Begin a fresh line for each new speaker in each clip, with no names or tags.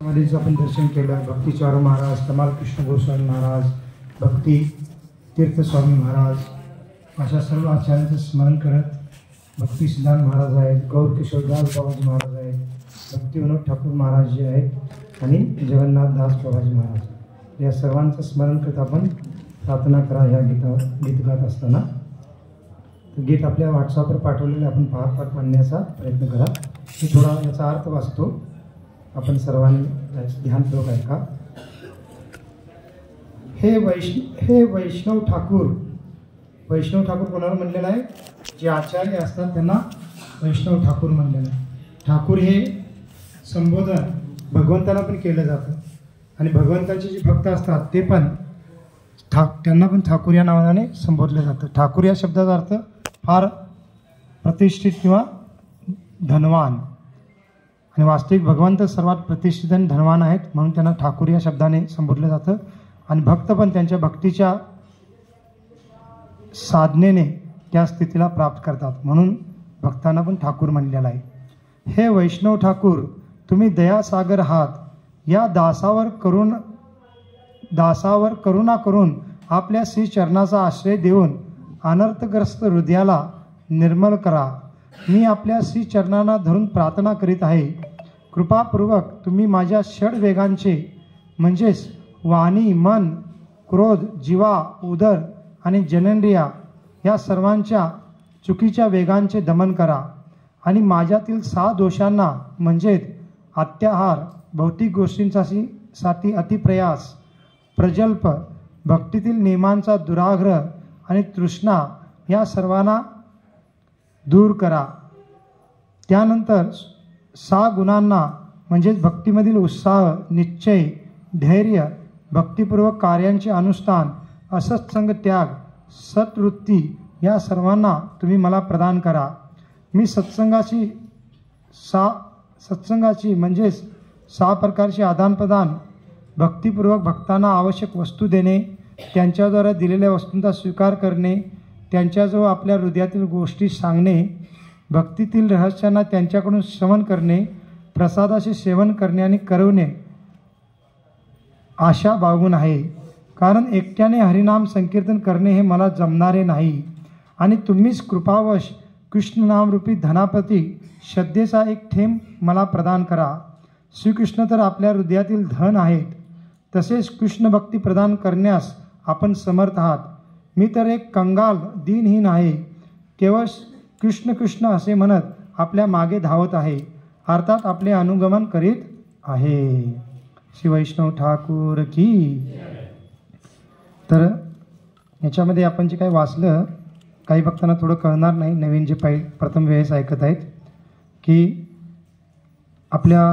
समाधीचं आपण दर्शन केलं. भक्ती चारू महाराज, कमाल कृष्ण गोस्वामी महाराज, भक्ती तीर्थ स्वामी महाराज अशा सर्व आचार्यांचं स्मरण करत भक्ती सिद्धांत महाराज आहेत, गौर किशोरदास बाबाजी महाराज आहेत, भक्ती विनोद ठाकूर महाराज जे आहेत आणि जगन्नाथ दास बाबाजी महाराज या सर्वांचं स्मरण करत आपण प्रार्थना करा. ह्या गीत गात असताना गीत आपल्या व्हॉट्सअपवर पाठवलेले आपण पाठ म्हणण्याचा प्रयत्न करा. मी थोडा याचा अर्थ वाचतो, आपण सर्वांनी ध्यानपूर्वक ऐका. हे वैष्णव ठाकूर. वैष्णव ठाकूर कोणाला म्हणलेलं आहे? जे आचार्य असतात त्यांना वैष्णव ठाकूर म्हणलेलं आहे. ठाकूर हे संबोधन भगवंताला पण केलं जातं आणि भगवंताचे जे भक्त असतात ते पण त्यांना पण ठाकूर या नावाने संबोधलं जातं. ठाकूर या शब्दाचा अर्थ फार प्रतिष्ठित किंवा धनवान, आणि वास्तविक भगवंत सर्वात प्रतिष्ठित आणि धनवान आहेत म्हणून त्यांना ठाकूर या शब्दाने संबोधलं जातं. आणि भक्त पण त्यांच्या भक्तीच्या साधनेने त्या स्थितीला प्राप्त करतात म्हणून भक्तांना पण ठाकूर म्हणलेला आहे. हे वैष्णव ठाकूर, तुम्ही दयासागर आहात. या दासावर करुणा करून आपल्या श्री चरणाचा आश्रय देऊन अनर्थग्रस्त हृदयाला निर्मल करा. मी आपल्या श्री चरणांना धरून प्रार्थना करीत आहे. कृपापूर्वक तुम्ही माझ्या षड वेगांचे म्हणजेच वाणी, मन, क्रोध, जिवा, उदर आणि जननेंद्रिया या सर्वांच्या चुकीच्या वेगांचे दमन करा आणि माझ्यातील 6 दोषांना म्हणजेच अत्याहार, भौतिक गोष्टींसाठी अतिप्रयास, प्रजल्प, भक्तीतील नियमांचा दुराग्रह आणि तृष्णा या सर्वांना दूर करा. त्यानंतर 6 गुणांना म्हणजेच भक्तीमधील उत्साह, निश्चय, धैर्य, भक्तिपूर्वक कार्यांचे अनुष्ठान, असत्संग त्याग, सत्वृत्ती या सर्वांना तुम्ही मला प्रदान करा. मी सत्संगाची म्हणजेच 6 प्रकारचे आदानप्रदान, भक्तिपूर्वक भक्तांना आवश्यक वस्तू देणे, त्यांच्याद्वारे दिलेल्या वस्तूंचा स्वीकार करणे, त्यांच्याजवळ आपल्या हृदयातील गोष्टी सांगणे, भक्तीतील रहस्यांना त्यांच्याकडून श्रवण करणे, प्रसादाचे सेवन करणे आणि करवणे आशा बाळगून आहे. कारण एकट्याने हरिनाम संकीर्तन करणे हे मला जमणारे नाही आणि तुम्हीच कृपावश कृष्णनामरूपी धनाप्रती श्रद्धेचा एक थेंब मला प्रदान करा. श्रीकृष्ण तर आपल्या हृदयातील धन आहेत, तसेच कृष्ण भक्ती प्रदान करण्यास आपण समर्थ आहात. मी तर एक कंगाल दीनहीन आहे, केवळ कृष्ण कृष्ण असे म्हणत आपल्या मागे धावत आहे, अर्थात आपले अनुगमन करीत आहे. श्री वैष्णव ठाकूर की. तर याच्यामध्ये आपण जे काही वाचलं, काही भक्तांना थोडं कळणार नाही, नवीन जे प्रथम वेळेस ऐकत आहेत, की आपल्या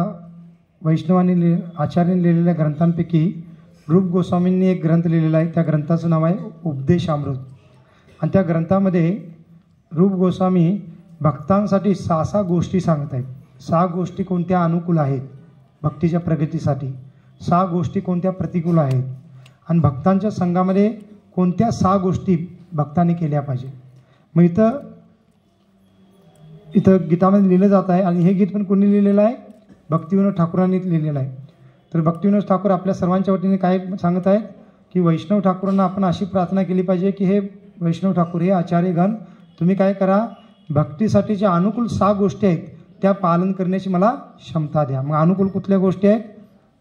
वैष्णवांनी आचार्यांनी लिहिलेल्या ग्रंथांपैकी रूप गोस्वामींनी एक ग्रंथ लिहिलेला आहे. त्या ग्रंथाचं नाव आहे उपदेशामृत. आणि त्या ग्रंथामध्ये रूप गोस्वामी भक्तांसाठी 6 गोष्टी सांगत आहेत. 6 गोष्टी कोणत्या अनुकूल आहेत भक्तीच्या प्रगतीसाठी, 6 गोष्टी कोणत्या प्रतिकूल आहेत, आणि भक्तांच्या संघामध्ये कोणत्या 6 गोष्टी भक्तांनी केल्या पाहिजे. मग इथं गीतामध्ये लिहिलं जात आहे. आणि हे गीत पण कोणी लिहिलेलं आहे? भक्ती विनोद ठाकूरांनी लिहिलेलं आहे. तर भक्ती विनोद ठाकूर आपल्या सर्वांच्या वतीने काय सांगत आहेत की वैष्णव ठाकूरांना आपण अशी प्रार्थना केली पाहिजे की हे वैष्णव ठाकूर, हे आचार्यगण, तुम्ही काय करा, भक्तीसाठी ज्या अनुकूल 6 गोष्टी आहेत त्या पालन करण्याची मला क्षमता द्या. मग अनुकूल कुठल्या गोष्टी आहेत?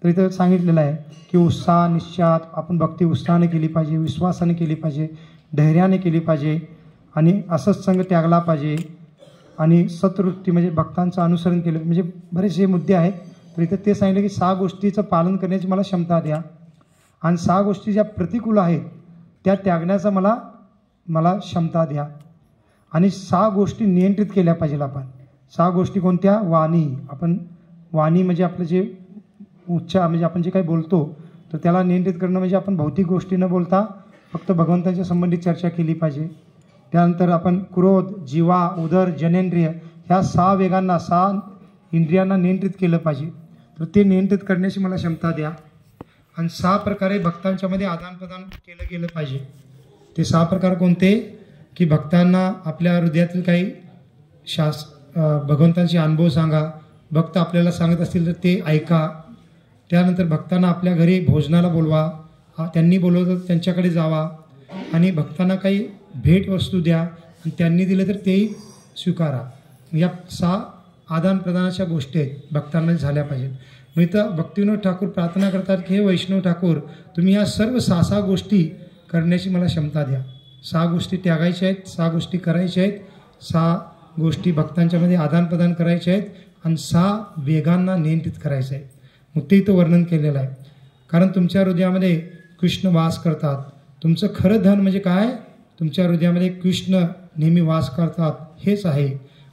तर इथं सांगितलेलं आहे की उत्साह, निश्चात, आपण भक्ती उत्साहाने केली पाहिजे, विश्वासाने केली पाहिजे, धैर्याने केली पाहिजे, आणि असत्संग त्यागला पाहिजे, आणि सत्वृत्ती म्हणजे भक्तांचं अनुसरण केलं, म्हणजे बरेचसे मुद्दे आहेत. तर इथं ते सांगितलं की 6 गोष्टीचं पालन करण्याची मला क्षमता द्या, आणि 6 गोष्टी ज्या प्रतिकूल आहेत त्या त्यागण्याचा मला क्षमता द्या, आणि 6 गोष्टी नियंत्रित केल्या पाहिजे आपण. 6 गोष्टी कोणत्या? वाणी म्हणजे आपलं जे उच्चार, म्हणजे आपण जे काही बोलतो तर त्याला नियंत्रित करणं, म्हणजे आपण भौतिक गोष्टी न बोलता फक्त भगवंताच्या संबंधित चर्चा केली पाहिजे. त्यानंतर आपण क्रोध, जिवा, उदर, जननेंद्रिय ह्या 6 वेगांना, 6 इंद्रियांना नियंत्रित केलं पाहिजे. तर ते नियंत्रित करण्याची मला क्षमता द्या. आणि 6 प्रकारे भक्तांच्यामध्ये आदानप्रदान केलं गेलं पाहिजे. ते 6 प्रकार कोणते? की भक्तांना आपल्या हृदयातील काही भगवंतांचे अनुभव सांगा, भक्त आपल्याला सांगत असतील तर ते ऐका, त्यानंतर भक्तांना आपल्या घरी भोजनाला बोलवा, त्यांनी बोलवलं तर त्यांच्याकडे जावा आणि भक्तांना काही भेटवस्तू द्या आणि त्यांनी दिलं तर तेही स्वीकारा. या 6 आदानप्रदानाच्या गोष्टी आहेत भक्तांना झाल्या पाहिजेत. मग इथं भक्तिविनोद ठाकूर प्रार्थना करतात की हे वैष्णव ठाकूर, तुम्ही या सर्व 6 गोष्टी करण्याची मला क्षमता द्या. 6 गोष्टी त्यागायच्या आहेत, 6 गोष्टी करायच्या आहेत, 6 गोष्टी भक्तांच्यामध्ये आदानप्रदान करायच्या आहेत आणि 6 वेगांना नियंत्रित करायचं आहे. मग ते इथं वर्णन केलेलं आहे. कारण तुमच्या हृदयामध्ये कृष्ण वास करतात. तुमचं खरं धन म्हणजे काय? तुमच्या हृदयामध्ये कृष्ण नेहमी वास करतात हेच आहे.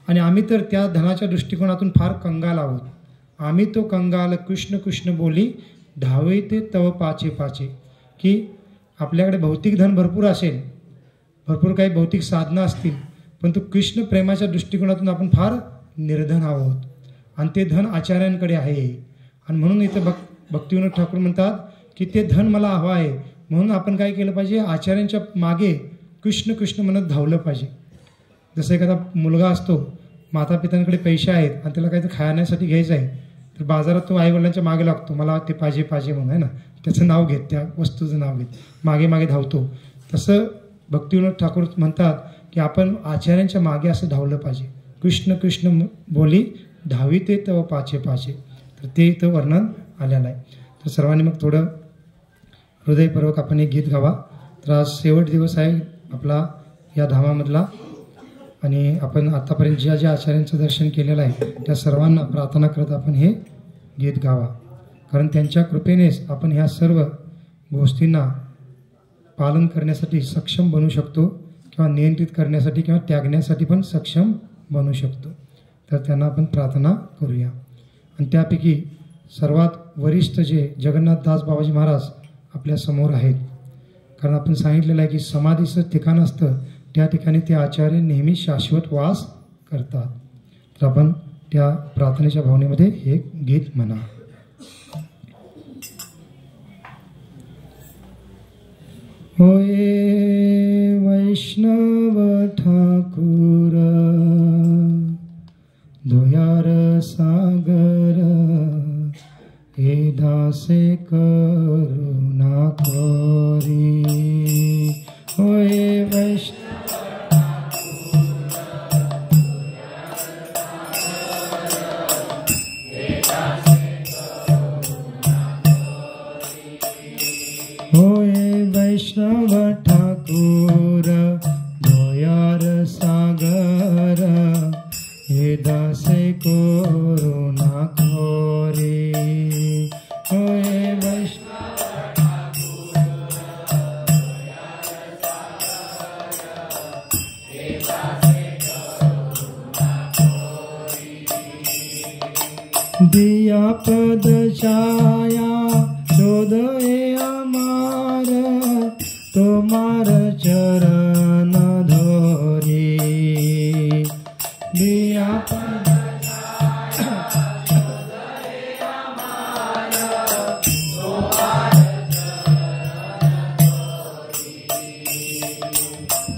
आणि आम्ही तर त्या धनाच्या दृष्टिकोनातून फार कंगाल आहोत. आम्ही तो कंगाल कृष्ण कृष्ण बोली धावे ते तव पाचे पाचे. की आपल्याकडे भौतिक धन भरपूर असेल, भरपूर काही भौतिक साधनं असतील, परंतु कृष्ण प्रेमाच्या दृष्टिकोनातून आपण फार निर्धन आहोत आणि ते धन आचार्यांकडे आहे. आणि म्हणून इथं भक्तिविनोद ठाकूर म्हणतात की ते धन मला हवं आहे, म्हणून आपण काय केलं पाहिजे? आचार्यांच्या मागे कृष्ण कृष्ण म्हणत धावलं पाहिजे. जसं एखादा मुलगा असतो, मातापित्यांकडे पैसे आहेत आणि त्याला काहीतरी खाण्यासाठी घ्यायचं आहे, तर बाजारात तो आईवडिलांच्या मागे लागतो, मला ते पाहिजे पाहिजे म्हणून, आहे ना, त्याचं नाव घेत, त्या वस्तूचं नाव घेत मागे मागे धावतो. तसं भक्तिविनोद ठाकूर म्हणतात की आपण आचार्यांच्या मागे असं धावलं पाहिजे. कृष्ण कृष्ण बोली धावी ते तव पाचे पाचे. तर ते इथं वर्णन आलेलं आहे. तर सर्वांनी मग थोडं हृदयपूर्वक आपण एक गीत गावा. तर आज शेवट दिवस आहे आपला या धामामधला आणि आपण आतापर्यंत ज्या ज्या आचार्यांचं दर्शन केलेलं आहे त्या सर्वांना प्रार्थना करत आपण हे गीत गावा. कारण त्यांच्या कृपेनेच आपण ह्या सर्व गोष्टींना पालन करण्यासाठी सक्षम बनू शकतो किंवा नियंत्रित करण्यासाठी किंवा त्यागण्यासाठी पण सक्षम बनू शकतो. तर त्यांना आपण प्रार्थना करूया. आणि त्यापैकी सर्वात वरिष्ठ जे जगन्नाथदास बाबाजी महाराज आपल्या समोर आहेत. कारण आपण सांगितलेलं आहे की समाधीचं ठिकाण असतं त्या ठिकाणी ते आचार्य नेहमी शाश्वत वास करतात. तर आपण त्या प्रार्थनेच्या भावनेमध्ये हे गीत म्हणा. होय वैष्णव ठाकुर दोयार सागर हे दासे करुणा करी. होय वैष्णव वैष्णव ठाकुर दोयार सागर हे दासे करुणा खोरी. होय वैष्णव ठाकुर दोयार सागर हे दासे करुणा खोरी. दिया पद छाया शोध अमार तुम्हार चरण धोरी. दिया पद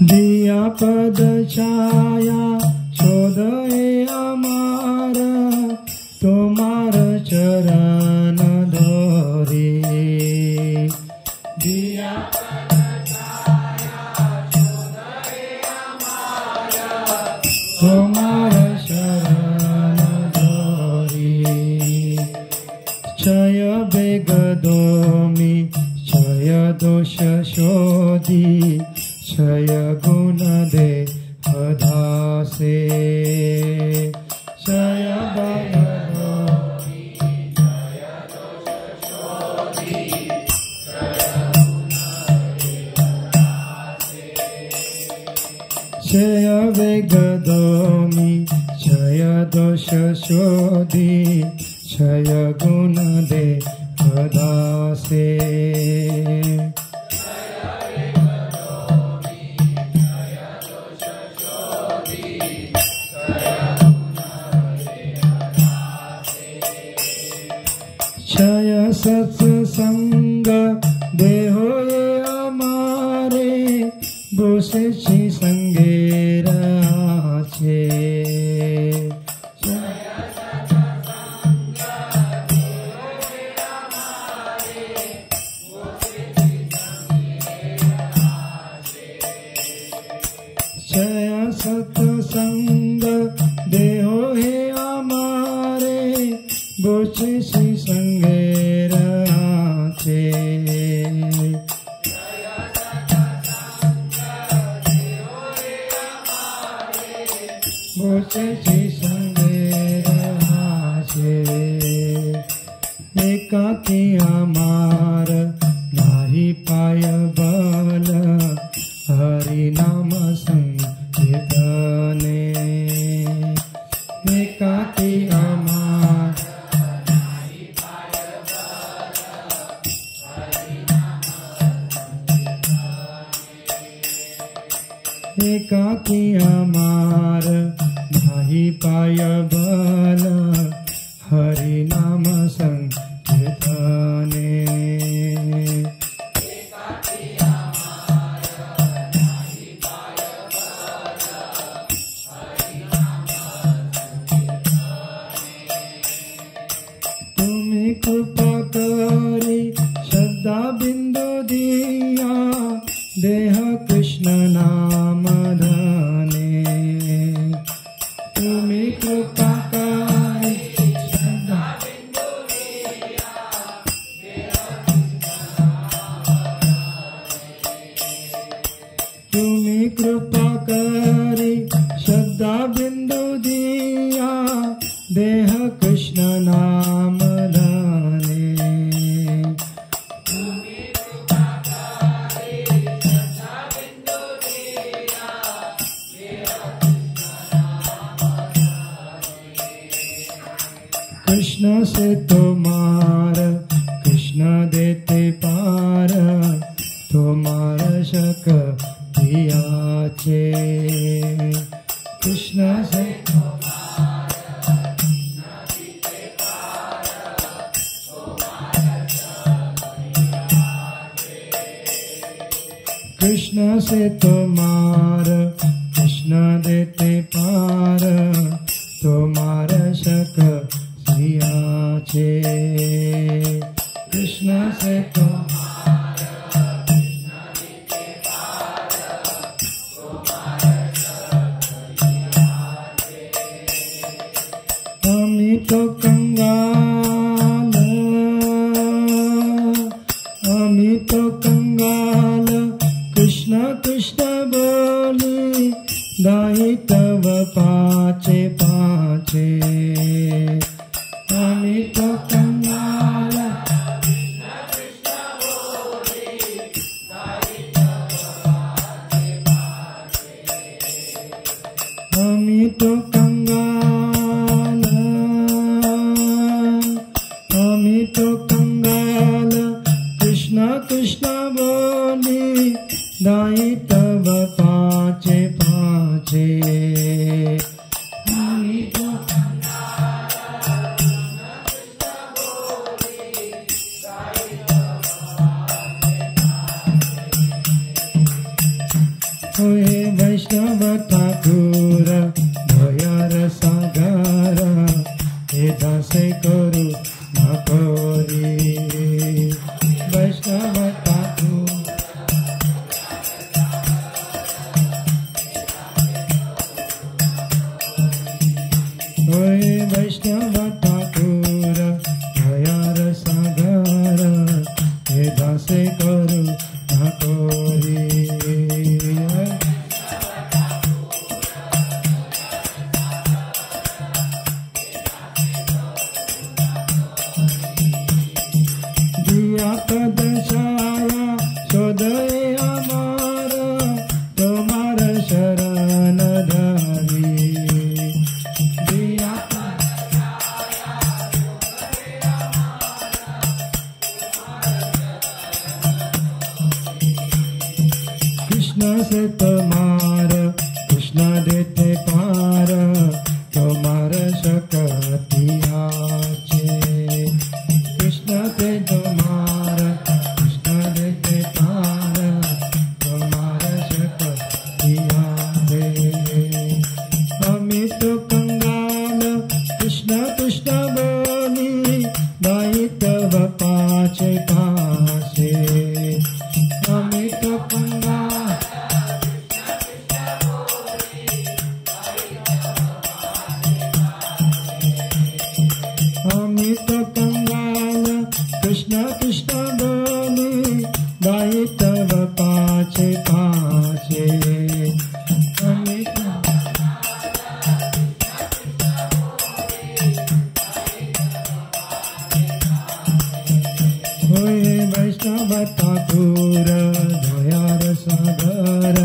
दिया पद छाया शोध अमार तुम्हार चरण धोरी. दिया तुम्हार शरण धोरी. क्षय बेग दोमी क्षय दोष शोधी क्षय गुण दे अधासे. क्षय बेग दोमी क्षय दोष शोधी क्षय गुण दे अधासे. क्षय वेग दोमी क्षय दोष शोधी क्षय गुण दे अदासे. क्षय सत्संग देहो अमारे बोसेची संगेर आचे. क्षय सत्संग देहो संगे रहाचे बोचेची संगे रहाचे एकाकी आमार नाही पाय बल हरि नाम संकीर्तने एकाकी आमार एकाकी आमार नाही पाय बल हरि नाम संकीर्तने तुम्ही कृपा करी श्रद्धा बिंदू दिया देह कृष्ण नाम धने तुम्ही कृपा करी श्रद्धा तुम्ही कृपा करी श्रद्धा बिंदू दिया देह कृष्ण नाम धने कृष्ण से तुम्हार कृष्ण देते पार तुम्हार शक दियाचे कृष्ण से कृष्ण से तुम्हार कृष्ण देते पार तुम्हार शक दियाचे कृष्ण से अमी तो कंगाल अमी तो कंगाल कृष्ण कृष्ण बोली दाई तव पाचे पाचे अमी तो कंगाल अमी तो कंगाल अमी तो कंगाल कृष्ण कृष्ण बोली दाई तव पाचे पाचे अमी तो हे वैष्णव ठाकुर भयर सागर हे दासे करू नकोरी वैष्णव ठाकुर हे वैष्णव ठाकुर भयर सागर हे दासे करू नकोरी दशाया शोधे अमार तुम्हार शरण धरी दिया कृष्ण से तुम्हार कृष्ण देते पार तुम्हार शक्ति आचे कृष्ण ते तुम्हार कृष्ण देते पार तुम्हार शक्ति आचे अमी तो कंगाल कृष्ण कृष्ण बोली दाई तव पाचे पासे अमी तो कंगाल अमी तो कंगाल कृष्ण कृष्ण बोली गाई तव पाछे पाछे होए वैष्णव ठाकुर दयार सागर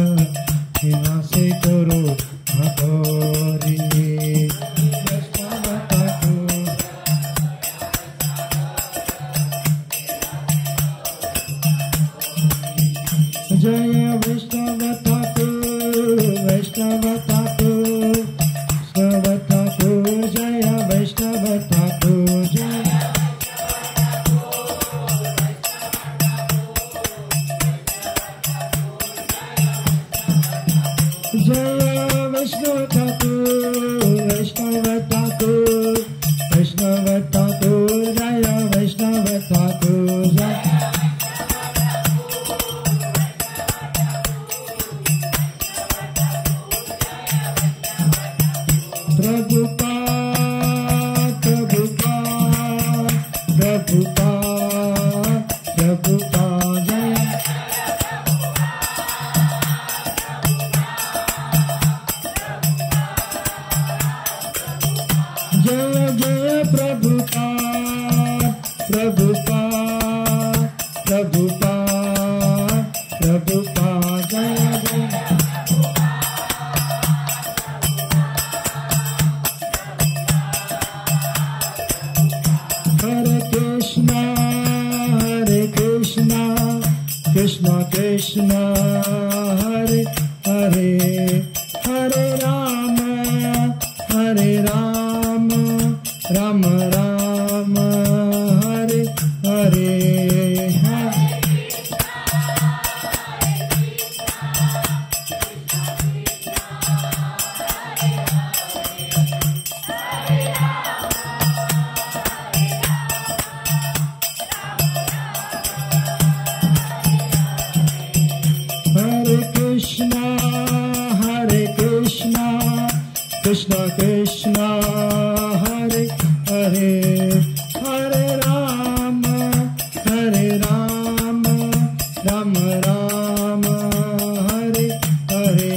निवासे करो ठाकुरी वैष्णव ठाकुर जय वैष्णव ठाकुर वैष्णव ठाकुर वैष्णव ठाकुर जय वैष्णव ठाकुर जय जय वैष्णव ठाकुर वैष्णव ठाकुर वैष्णव ठाकुर जय वैष्णव ठाकुर जय प्रभुपाद प्रभुपाद प्रभुपाद प्रभुपाद जय जय प्रभुपाद प्रभुपाद प्रभुपाद प्रभुपाद जय जय हरे कृष्णा कृष्णा कृष्णा हरे हरे हरे राम राम राम हरे हरे हरे कृष्णा कृष्णा कृष्णा हरे हरे हरे राम राम राम हरे हरे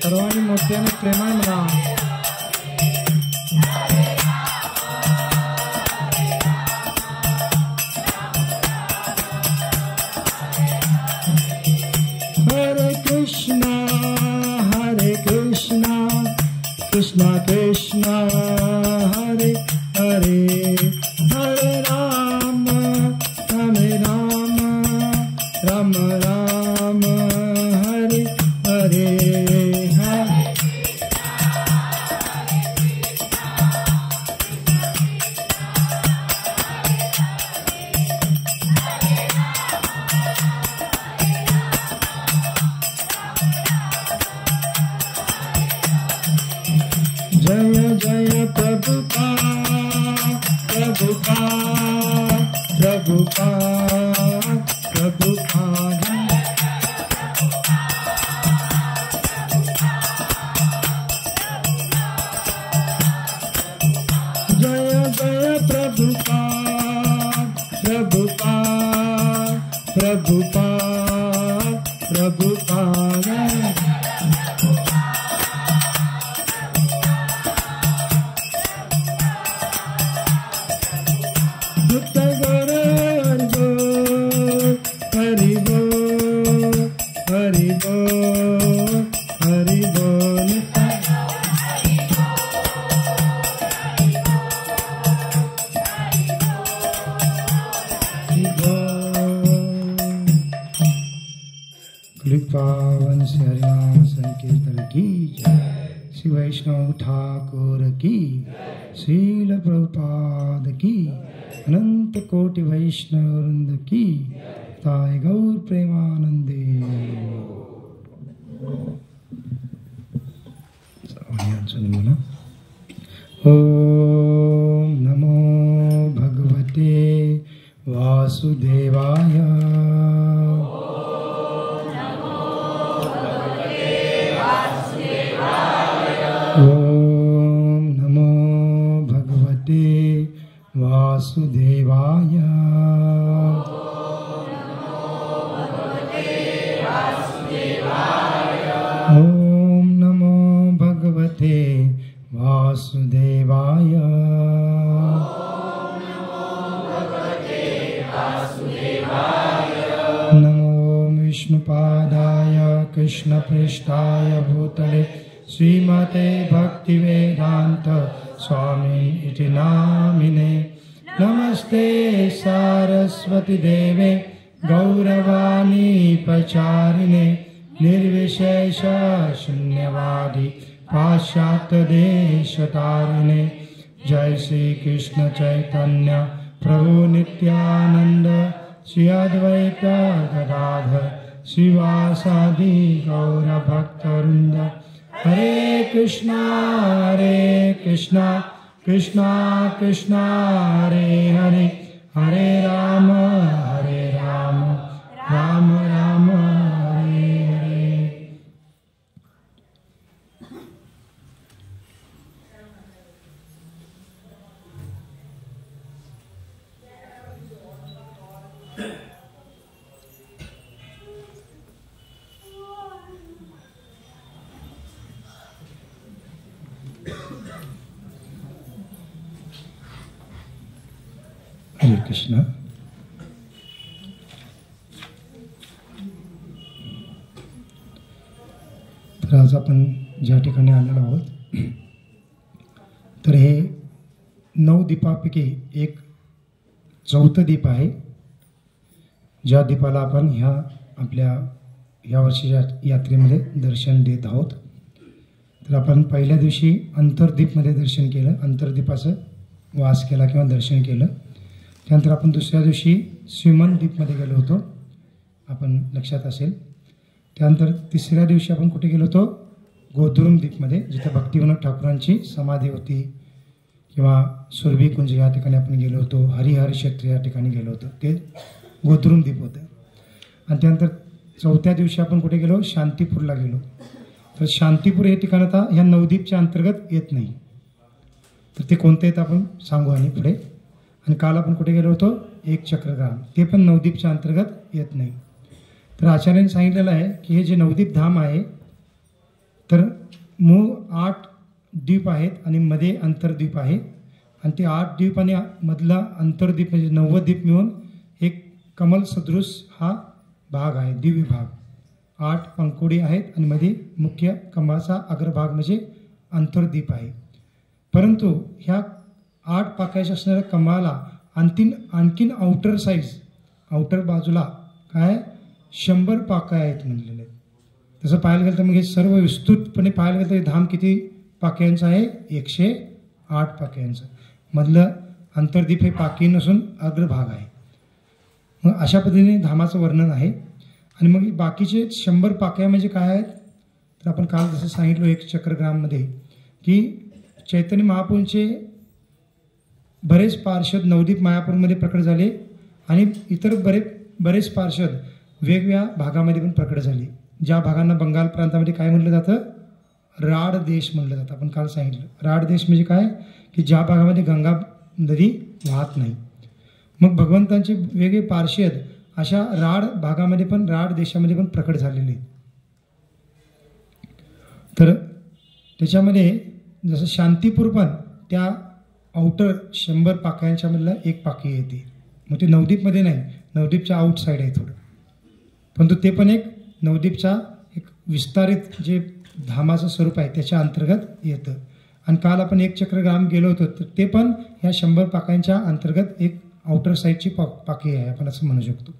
सर्वांनी मोठ्याने प्रेमाने म्हणा हरे कृष्णा कृष्णा कृष्णा हरे हरे हरे राम राम राम हरे हरे जय जय प्रभुपाद प्रभुपाद प्रभुपाद प्रभुपाद जय जय प्रभुपाद प्रभुपाद प्रभुपाद प्रभुपाद हरि बोल हरि बोल हरि बोल पावन से हरिनाम संकीर्तन की जय। श्री वैष्णव ठाकुर की, श्रील प्रभुपाद की, अनंत कोटि वैष्णव वृंद की, ताय गौर प्रेमानंदे। ओम नमो भगवते वासुदेवाय। ओम वासुदेवाय। नमो विष्णुपादाय कृष्णपृष्ठाय भूतले श्रीमते भक्तिवेदांत स्वामी इति नामिने। नमस्ते सारस्वती देवे गौरवाणी प्रचारिणे निर्विशेष शून्यवादी पाश्चात्य देश तारिणे। जय श्री कृष्ण चैतन्य प्रभु नित्यानंद श्री अद्वैत गदाधर श्रीवासादि गौर भक्तवृंद। हरे कृष्णा कृष्णा कृष्णा हरे हरे, हरे राम राम राम हरे हरे। हरे कृष्ण। तर आज आपण ज्या ठिकाणी आलेलो आहोत तर हे 9 दीपापैकी एक 4थं दीप आहे, ज्या दीपाला आपण ह्या वर्षीच्या यात्रेमध्ये दर्शन देत आहोत। तर आपण पहिल्या दिवशी अंतर्दीपमध्ये दर्शन केलं, अंतर्दीपाचं वास केला किंवा दर्शन केलं। त्यानंतर आपण दुसऱ्या दिवशी श्रीमंत दीपमध्ये गेलो होतो, आपण लक्षात असेल। त्यानंतर तिसऱ्या दिवशी आपण कुठे गेलो होतो? गोधुरुम दीपमध्ये, जिथे भक्तिविनोद ठाकूरांची समाधी होती, किंवा सुरभी कुंज या ठिकाणी आपण गेलो होतो, हरिहर क्षेत्र या ठिकाणी गेलो होतो, ते गोधुरुम दीप होतं। आणि त्यानंतर चौथ्या दिवशी आपण कुठे गेलो? शांतीपूरला गेलो। तर शांतीपूर हे ठिकाण आता ह्या नवदीपच्या अंतर्गत येत नाही, तर ते कोणते आहेत आपण सांगू आणि पुढे। आणि काल आपण कुठे गेलो होतो? एक चक्रग्राम, ते पण नवदीपच्या अंतर्गत येत नाही। तर आचार्यांनी सांगितलेलं आहे की हे जे नवदीप धाम आहे तर मूळ 8 द्वीप आहेत आणि मध्ये अंतर्द्वीप आहे, आणि ते 8 द्वीप आणि मधला अंतर्द्वीप म्हणजे 9 द्वीप मिळून एक कमल सदृश हा भाग आहे, दिव्य भाग। 8 पंखुडी आहेत आणि मध्ये मुख्य कमळाचा अग्रभाग म्हणजे अंतर्द्वीप आहे। परंतु ह्या 8 पाकळ्याच्या असणाऱ्या कमळाला आणखीन आउटर साईज, आउटर बाजूला काय 100 पाकळ्या आहेत म्हणलेले आहेत। तसं पाहायला गेलं तर मग हे सर्व विस्तृतपणे पाहायला गेलं तर हे धाम किती पाकळ्यांचं आहे? 108 पाकळ्यांचं। मधलं अंतर्दीप हे पाकळी नसून अग्रभाग आहे। मग अशा पद्धतीने धामाचं वर्णन आहे। आणि मग बाकीचे 100 पाकळ्या म्हणजे काय आहेत? तर आपण काल जसं सांगितलं एक चक्रग्राममध्ये की चैतन्य महाप्रभूंचे बरेच पार्षद नवदीप मायापूरमध्ये प्रकट झाले आणि इतर बरेच पार्षद वेगवेगळ्या भागामध्ये पण प्रकट झाले, ज्या भागांना बंगाल प्रांतामध्ये काय म्हटलं जातं? राड देश म्हटलं जातं। आपण काल सांगितलं राड देश म्हणजे काय की ज्या भागामध्ये गंगा नदी वाहत नाही। मग भगवंतांचे वेगळे पार्षद अशा राड भागामध्ये पण, राड देशामध्ये पण प्रकट झालेले। तर त्याच्यामध्ये जसं शांतीपूर पण त्या आउटर 100 पाकळ्यांच्या मधलं एक पाकळी येते। मग ते नवदीपमध्ये नाही, नवदीपच्या आउटसाईड आहे थोडं, परंतु ते पण एक नवदीपचा एक विस्तारित जे धामाचं स्वरूप आहे त्याच्या अंतर्गत येतं। आणि काल आपण एक चक्रग्राम गेलो होतो, तर ते पण ह्या 100 पाकळ्यांच्या अंतर्गत एक आउटर साईडची पाकळी आहे, आपण असं म्हणू शकतो।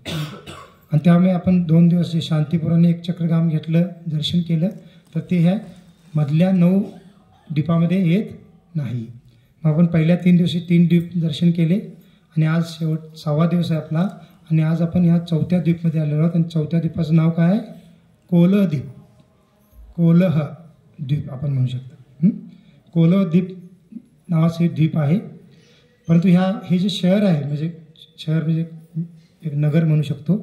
आणि त्यामुळे आपण 2 दिवस जे शांतीपुराने एक चक्रग्राम घेतलं, दर्शन केलं, तर ते ह्या मधल्या 9 द्वीपामध्ये येत नाही। मग आपण पहिल्या 3 दिवशी 3 द्वीप दर्शन केले आणि आज शेवट 6वा दिवस आहे आपला, आणि आज आपण ह्या 4थ्या द्वीपमध्ये आलेलो आहोत। आणि 4थ्या द्वीपाचं नाव काय आहे? कोलह द्वीप, कोलह द्वीप आपण म्हणू शकतो। कोलह द्वीप नावाचे द्वीप आहे। परंतु हे जे शहर आहे, म्हणजे शहर म्हणजे एक नगर म्हणू शकतो,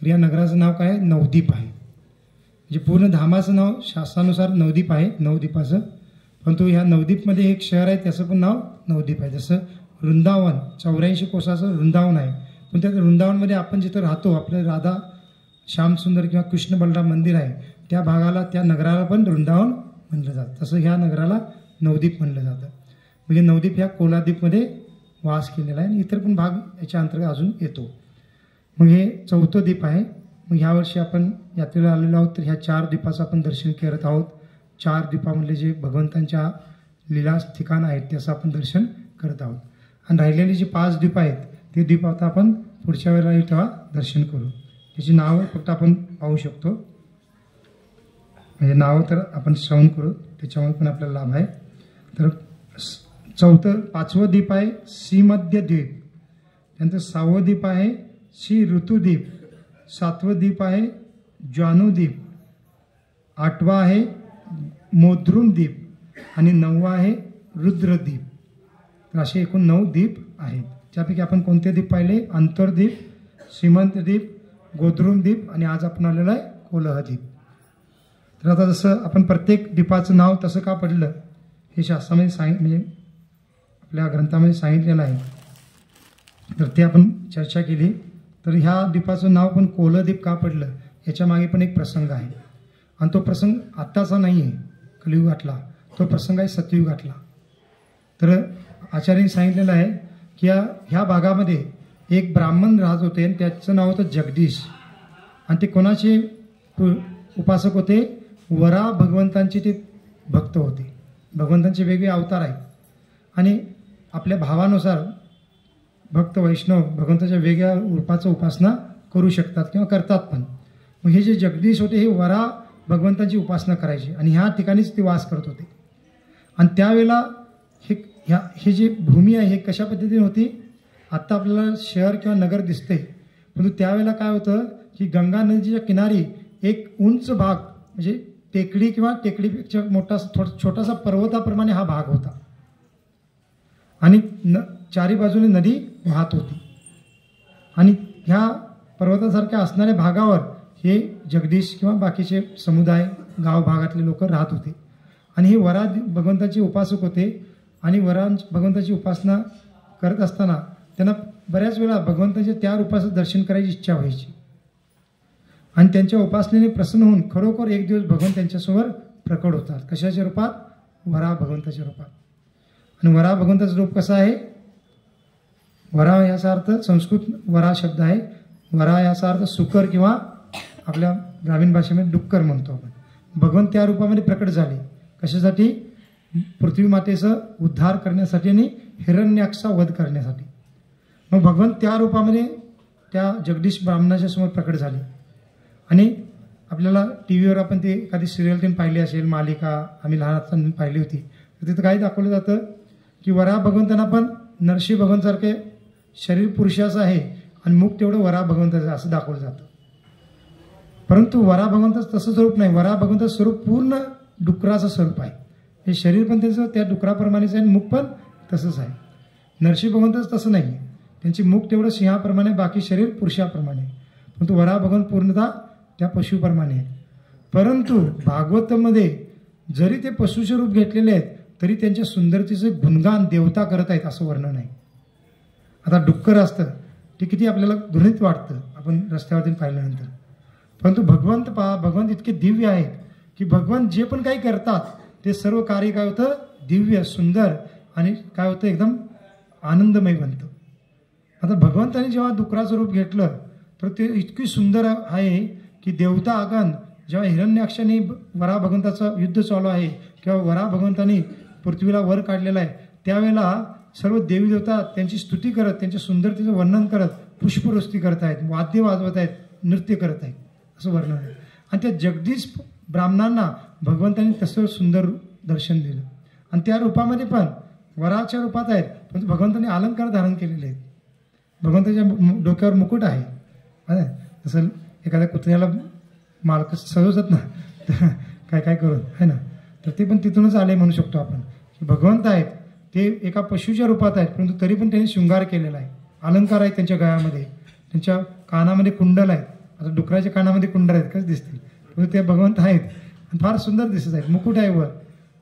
तर या नगराचं नाव काय आहे? नवदीप आहे। म्हणजे पूर्ण धामाचं नाव शास्त्रानुसार नवदीप आहे, 9 द्वीपाचं। परंतु ह्या नवदीपमध्ये एक शहर आहे, त्याचं पण नाव नवदीप आहे। जसं वृंदावन 84 कोसाचं वृंदावन आहे, पण त्या वृंदावनमध्ये आपण जिथं राहतो, आपलं राधा श्यामसुंदर किंवा कृष्ण बलराम मंदिर आहे, त्या भागाला, त्या नगराला पण वृंदावन म्हणलं जातं। तसं ह्या नगराला नवदीप म्हणलं जातं. म्हणजे नवदीप ह्या कोलादीपमध्ये वास केलेला आहे आणि इतर पण भाग याच्या अंतर्गत अजून येतो. मग हे 4थं द्वीप आहे. मग ह्यावर्षी आपण यात्रेला आलेलो आहोत, तर ह्या 4 द्वीपाचं आपण दर्शन करत आहोत. 4 द्वीपामधले जे भगवंतांच्या लीला ठिकाण आहेत त्याचं आपण दर्शन करत आहोत. आणि राहिलेले जे 5 द्वीप आहेत ते द्वीप आता आपण पुढच्या वेळेला येईल तेव्हा दर्शन करू. त्याची नावं फक्त आपण पाहू शकतो, म्हणजे नावं तर आपण श्रवण करू, त्याच्यामुळे पण आपल्याला लाभ आहे. तर 5वं द्वीप आहे श्रीमध्य द्वीप. त्यानंतर 6वं द्वीप आहे श्री ऋतुद्वीप. 7वं द्वीप आहे ज्वानुद्वीप. 8वा आहे मोद्रुम द्वीप आणि 9वा आहे रुद्रद्वीप. तर असे एकूण 9 द्वीप आहेत. त्यापैकी आपण कोणते द्वीप पाहिले? अंतर्द्वीप, श्रीमंत द्वीप, गोद्रुम द्वीप आणि आज आपण आलेलो आहे कोलह द्वीप. तर आता जसं आपण प्रत्येक द्वीपाचं नाव तसं का पडलं हे शास्त्रामध्ये म्हणजे आपल्या ग्रंथामध्ये सांगितलेलं आहे, तर ते आपण चर्चा केली. तर ह्या द्वीपाचं नाव पण कोलद्वीप का पडलं याच्या मागे पण एक प्रसंग आहे. आणि तो प्रसंग आत्ताचा नाही आहे कलियुगातला, तो प्रसंग आहे सतयुगातला. तर आचार्यांनी सांगितलेलं आहे की ह्या भागामध्ये एक ब्राह्मण राहत होते आणि त्याचं नाव होतं जगदीश. आणि ते कोणाचे उपासक होते? वराह भगवंतांचे ते भक्त होते. भगवंतांचे वेगवेगळे अवतार आहेत आणि आपल्या भावानुसार भक्त वैष्णव भगवंताच्या वेगळ्या रूपाचं उपासना करू शकतात किंवा करतात पण. मग हे जे जगदीश होते हे वराह भगवंतांची उपासना करायचे आणि ह्या ठिकाणीच ते वास करत होते. आणि त्यावेळेला हे जे भूमी आहे हे कशा पद्धतीने होती? आत्ता आपल्याला शहर किंवा नगर दिसते, परंतु त्यावेळेला काय होतं की गंगा नदीच्या किनारी एक उंच भाग म्हणजे टेकडी किंवा टेकडीपेक्षा मोठा छोटासा पर्वताप्रमाणे हा भाग होता आणि चारी बाजूने नदी वाहत होती. आणि ह्या पर्वतासारख्या असणाऱ्या भागावर हे जगदीश किंवा बाकीचे समुदाय गाव भागातले लोक राहत होते. आणि हे वराह भगवंताचे उपासक होते आणि वराह भगवंताची उपासना करत असताना त्यांना बऱ्याच वेळा भगवंताच्या त्या रूपाचं दर्शन करायची इच्छा व्हायची. आणि त्यांच्या उपासनेने प्रसन्न होऊन खरोखर एक दिवस भगवंत त्यांच्यासमोर प्रकट होतात. कशाच्या रूपात? वराह भगवंताच्या रूपात. आणि वराह भगवंताचं रूप कसं आहे? वराह याचा अर्थ संस्कृत वराह शब्द आहे. वराह याचा अर्थ सुकर किंवा आपल्या ग्रामीण भाषेमध्ये डुक्कर म्हणतो आपण. भगवंत त्या रूपामध्ये प्रकट झाले. कशासाठी? पृथ्वी मातेचं उद्धार करण्यासाठी आणि हिरण्याक्षा वध करण्यासाठी. मग भगवंत त्या रूपामध्ये त्या जगदीश ब्राह्मणाच्या समोर प्रकट झाले. आणि आपल्याला टी व्हीवर आपण ते एखादी सिरियल त्यांनी पाहिली असेल, मालिका आम्ही लहान असताना पाहिली होती, तर तिथं काय दाखवलं जातं की वराह भगवंतांना पण नरसिंह भगवंतासारखे शरीर पुरुषाचं आहे आणि मुख तेवढं वराह भगवंताचं असं दाखवलं जातं. परंतु वराह भगवंताचं तसं स्वरूप नाही. वराह भगवंताचं स्वरूप पूर्ण डुकराचं स्वरूप आहे. हे शरीर पण त्याचं त्या डुकराप्रमाणेच आहे आणि मुख पण तसंच आहे. नरसिंह भगवंताचं तसं नाही. त्यांची मुख तेवढं सिंहाप्रमाणे, बाकी शरीर पुरुषाप्रमाणे. परंतु वराह भगवंत पूर्णतः त्या पशुप्रमाणे आहेत. परंतु भागवतामध्ये जरी ते पशुचे रूप घेतलेले आहेत तरी त्यांच्या सुंदरतेचे गुणगान देवता करत आहेत असं वर्णन आहे. आता डुक्कर असतं ते किती आपल्याला घृणित वाटतं आपण रस्त्यावरती पाहिल्यानंतर, परंतु भगवंत इतके दिव्य आहेत की भगवंत जे पण काही करतात ते सर्व कार्य काय होतं? दिव्य, सुंदर आणि काय होतं? एकदम आनंदमय बनतं. आता भगवंताने जेव्हा डुकराचं रूप घेतलं तर ते इतकी सुंदर आहे की देवता आगन जेव्हा हिरण्याक्षाने वराह भगवंताचं युद्ध चालू आहे किंवा वराह भगवंताने पृथ्वीला वर काढलेला आहे त्यावेळेला सर्व देवी देवता त्यांची स्तुती करत, त्यांच्या सुंदरतेचं वर्णन करत पुष्पवृष्टी करत आहेत, वाद्य वाजवत आहेत, नृत्य करत आहेत असं वर्णन आहे. आणि त्या जगदीश ब्राह्मणांना भगवंतांनी तसं सुंदर दर्शन दिलं. आणि त्या रूपामध्ये पण वराच्या रूपात आहेत, पण भगवंतांनी अलंकार धारण केलेले आहेत. भगवंताच्या डोक्यावर मुकुट आहे. जसं एखाद्या कुत्र्याला मालक सजवतात ना काय काय करून आहे ना, तर ते पण तिथूनच आले म्हणू शकतो आपण की भगवंत आहेत ते एका पशुच्या रूपात आहेत, परंतु तरी पण त्यांनी शृंगार केलेला आहे. अलंकार आहेत त्यांच्या गळ्यामध्ये, त्यांच्या कानामध्ये कुंडल आहेत. आता डुकराच्या कानामध्ये कुंडल आहेत, कसं दिसतील, परंतु ते भगवंत आहेत आणि फार सुंदर दिसत आहेत. मुकुट आहे वर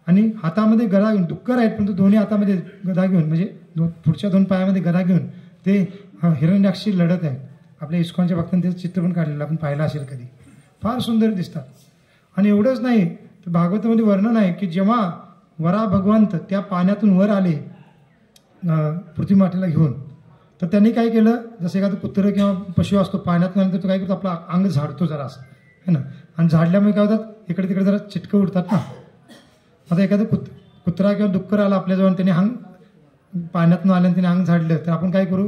आणि हातामध्ये गदा घेऊन, डुक्कर आहेत परंतु दोन्ही हातामध्ये गदा घेऊन म्हणजे पुढच्या 2 पायामध्ये गदा घेऊन ते हिरण्याक्षी लढत आहेत. आपल्या इस्कॉनच्या भक्तांनी त्याचं चित्र पण काढलेलं आपण पाहिलं असेल कधी. फार सुंदर दिसतात. आणि एवढंच नाही तर भागवतामध्ये वर्णन आहे की जेव्हा वरा भगवंत त्या पाण्यातून वर आले पृथ्वी मातेला घेऊन, तर त्यांनी काय केलं, जसं एखादं कुत्रं किंवा पशु असतो पाण्यातून आल्यानंतर तो काय करतो, आपला अंग झाडतो जरा असं है ना, आणि झाडल्यामुळे काय होतात, इकडे तिकडे जरा चिटकं उडतात ना. आता एखादं कुत्रा किंवा डुक्कर आला आपल्याजवळ, त्याने अंग पाण्यातून आल्यानं त्याने अंग झाडलं, तर आपण काय करू,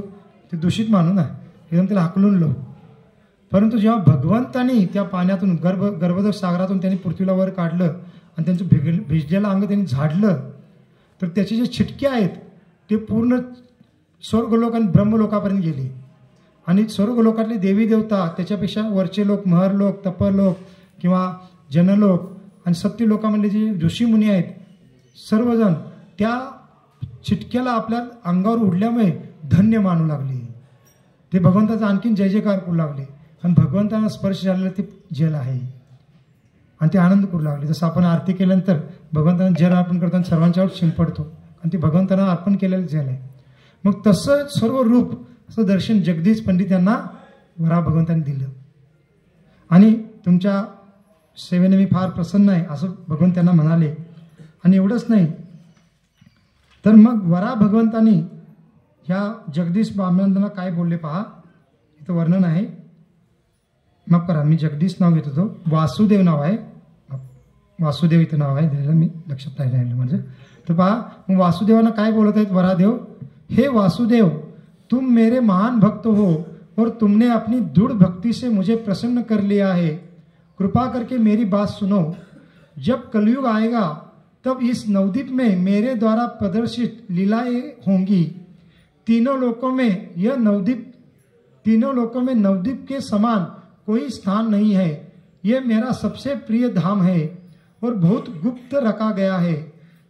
ते दूषित मानू ना, एकदम त्याला हाकलून लावू. परंतु जेव्हा भगवंतानी त्या पाण्यातून गर्भोदक सागरातून त्यांनी पृथ्वीला वर काढलं आणि त्यांचं भिजलेलं अंग त्यांनी झाडलं, तर त्याचे जे छिटके आहेत ते पूर्ण स्वर्गलोक आणि ब्रह्मलोकापर्यंत गेले. आणि स्वर्गलोकातले देवी देवता, त्याच्यापेक्षा वरचे लोक, महरलोक, तपलोक किंवा जनलोक आणि सत्यलोकामधले जे ऋषीमुनी आहेत, सर्वजण त्या चिटक्याला आपल्या अंगावर उडल्यामुळे धन्य मानू लागले. ते भगवंताचा आणखीन जय जयकार करू लागले. आणि भगवंतांना स्पर्श झालेलं ते जल आहे आणि ते आनंद करू लागले. जसं आपण आरती केल्यानंतर भगवंतांना जल अर्पण करताना सर्वांच्यावर शिंपडतो आणि ते भगवंतांना अर्पण केलेलं जल आहे. मग तसं सर्व रूप असं दर्शन जगदीश पंडित यांना वरा भगवंतांनी दिलं. आणि तुमच्या सेवेने मी फार प्रसन्न आहे असं भगवंत त्यांना म्हणाले. आणि एवढंच नाही तर मग वरा भगवंतांनी ह्या जगदीश ब्राह्मणांना काय बोलले पहा, इथं वर्णन आहे, माफ करा मी जगदीश नाव घेत होतो, वासुदेव नाव आहे, वासुदेव इथं नाव आहे दिलेलं, मी लक्षात नाही राहिलं म्हणजे. तर पहा मग वासुदेवांना काय बोलत आहेत वरादेव, हे वासुदेव तुम मेरे महान भक्त हो और तुमने अपनी दृढ़ भक्ति से मुझे प्रसन्न कर लिया है. कृपा करके मेरी बात सुनो. जब कलयुग आएगा तब इस नवद्वीप में मेरे द्वारा प्रदर्शित लीलाएं होंगी. तीनों लोकों में नवद्वीप के समान कोई स्थान नहीं है. यह मेरा सबसे प्रिय धाम है और बहुत गुप्त रखा गया है.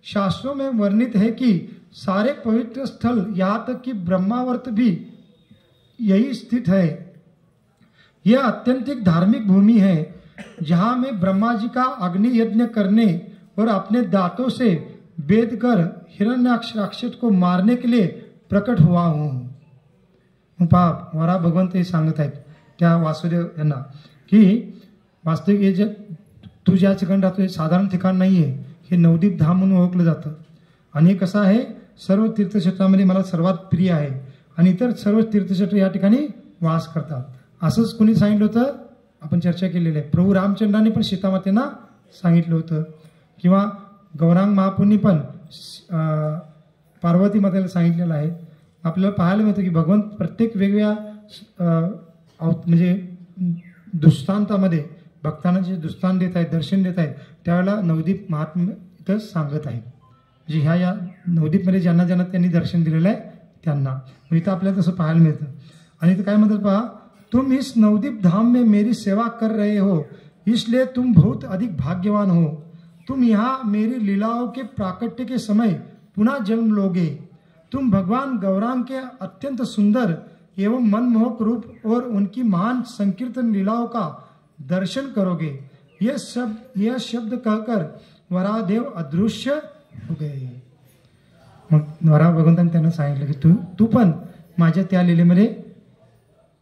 शास्त्रों में वर्णित है कि सारे पवित्र स्थल यहाँ तक कि ब्रह्मावर्त भी यही स्थित है. यह अत्यंतिक धार्मिक भूमि है जहाँ मैं ब्रह्मा जी का अग्नि यज्ञ करने और अपने दांतों से वेद कर हिरण्याक्ष राक्षस को मारने के लिए प्रकट हुआ हूँ. पाप वरा भगवंत हे सांगत आहेत त्या वासुदेव यांना की वास्तविक हे जे तू ज्या ठिकाणी राहतो हे साधारण ठिकाण नाही आहे, हे नवदीप धाम म्हणून ओळखलं जातं. आणि हे कसं आहे, सर्व तीर्थक्षेत्रामध्ये मला सर्वात प्रिय आहे आणि इतर सर्व तीर्थक्षेत्र या ठिकाणी वास करतात. असंच कोणी सांगितलं होतं, आपण चर्चा केलेली आहे. प्रभू रामचंद्रांनी पण सीतामातेंना सांगितलं होतं किंवा गौरांग महापुनी पण पार्वती मातेला सांगितलेलं आहे. आपल्याला पाहायला मिळतं की भगवंत प्रत्येक वेगवेगळ्या म्हणजे दृष्टांतामध्ये भक्तांना जे दृष्टांत देत आहेत, दर्शन देत आहेत, त्यावेळेला नवदीप महात्म्य इथं सांगत आहे. म्हणजे ह्या या नवदीपमध्ये ज्यांना ज्यांना त्यांनी दर्शन दिलेलं आहे त्यांना इथं आपल्याला तसं पाहायला मिळतं. आणि इथं काय म्हणतात पहा, तुम इस नवदीप धाम में मेरी सेवा कर रहे हो इसलिए तुम बहुत अधिक भाग्यवान हो. तुम यहाँ मेरी लीलाओं के प्राकट्य के समय पुनः जन्म लोगे. तुम भगवान गौरांग के अत्यंत सुंदर एवं मनमोहक रूप और उनकी महान संकीर्तन लीलाओं का दर्शन करोगे. यह शब्द कहकर वरादेव अदृश्य हो गए. मग वरा भगवंतांनी त्यांना सांगितलं की तू पण माझ्या त्या लीलेमध्ये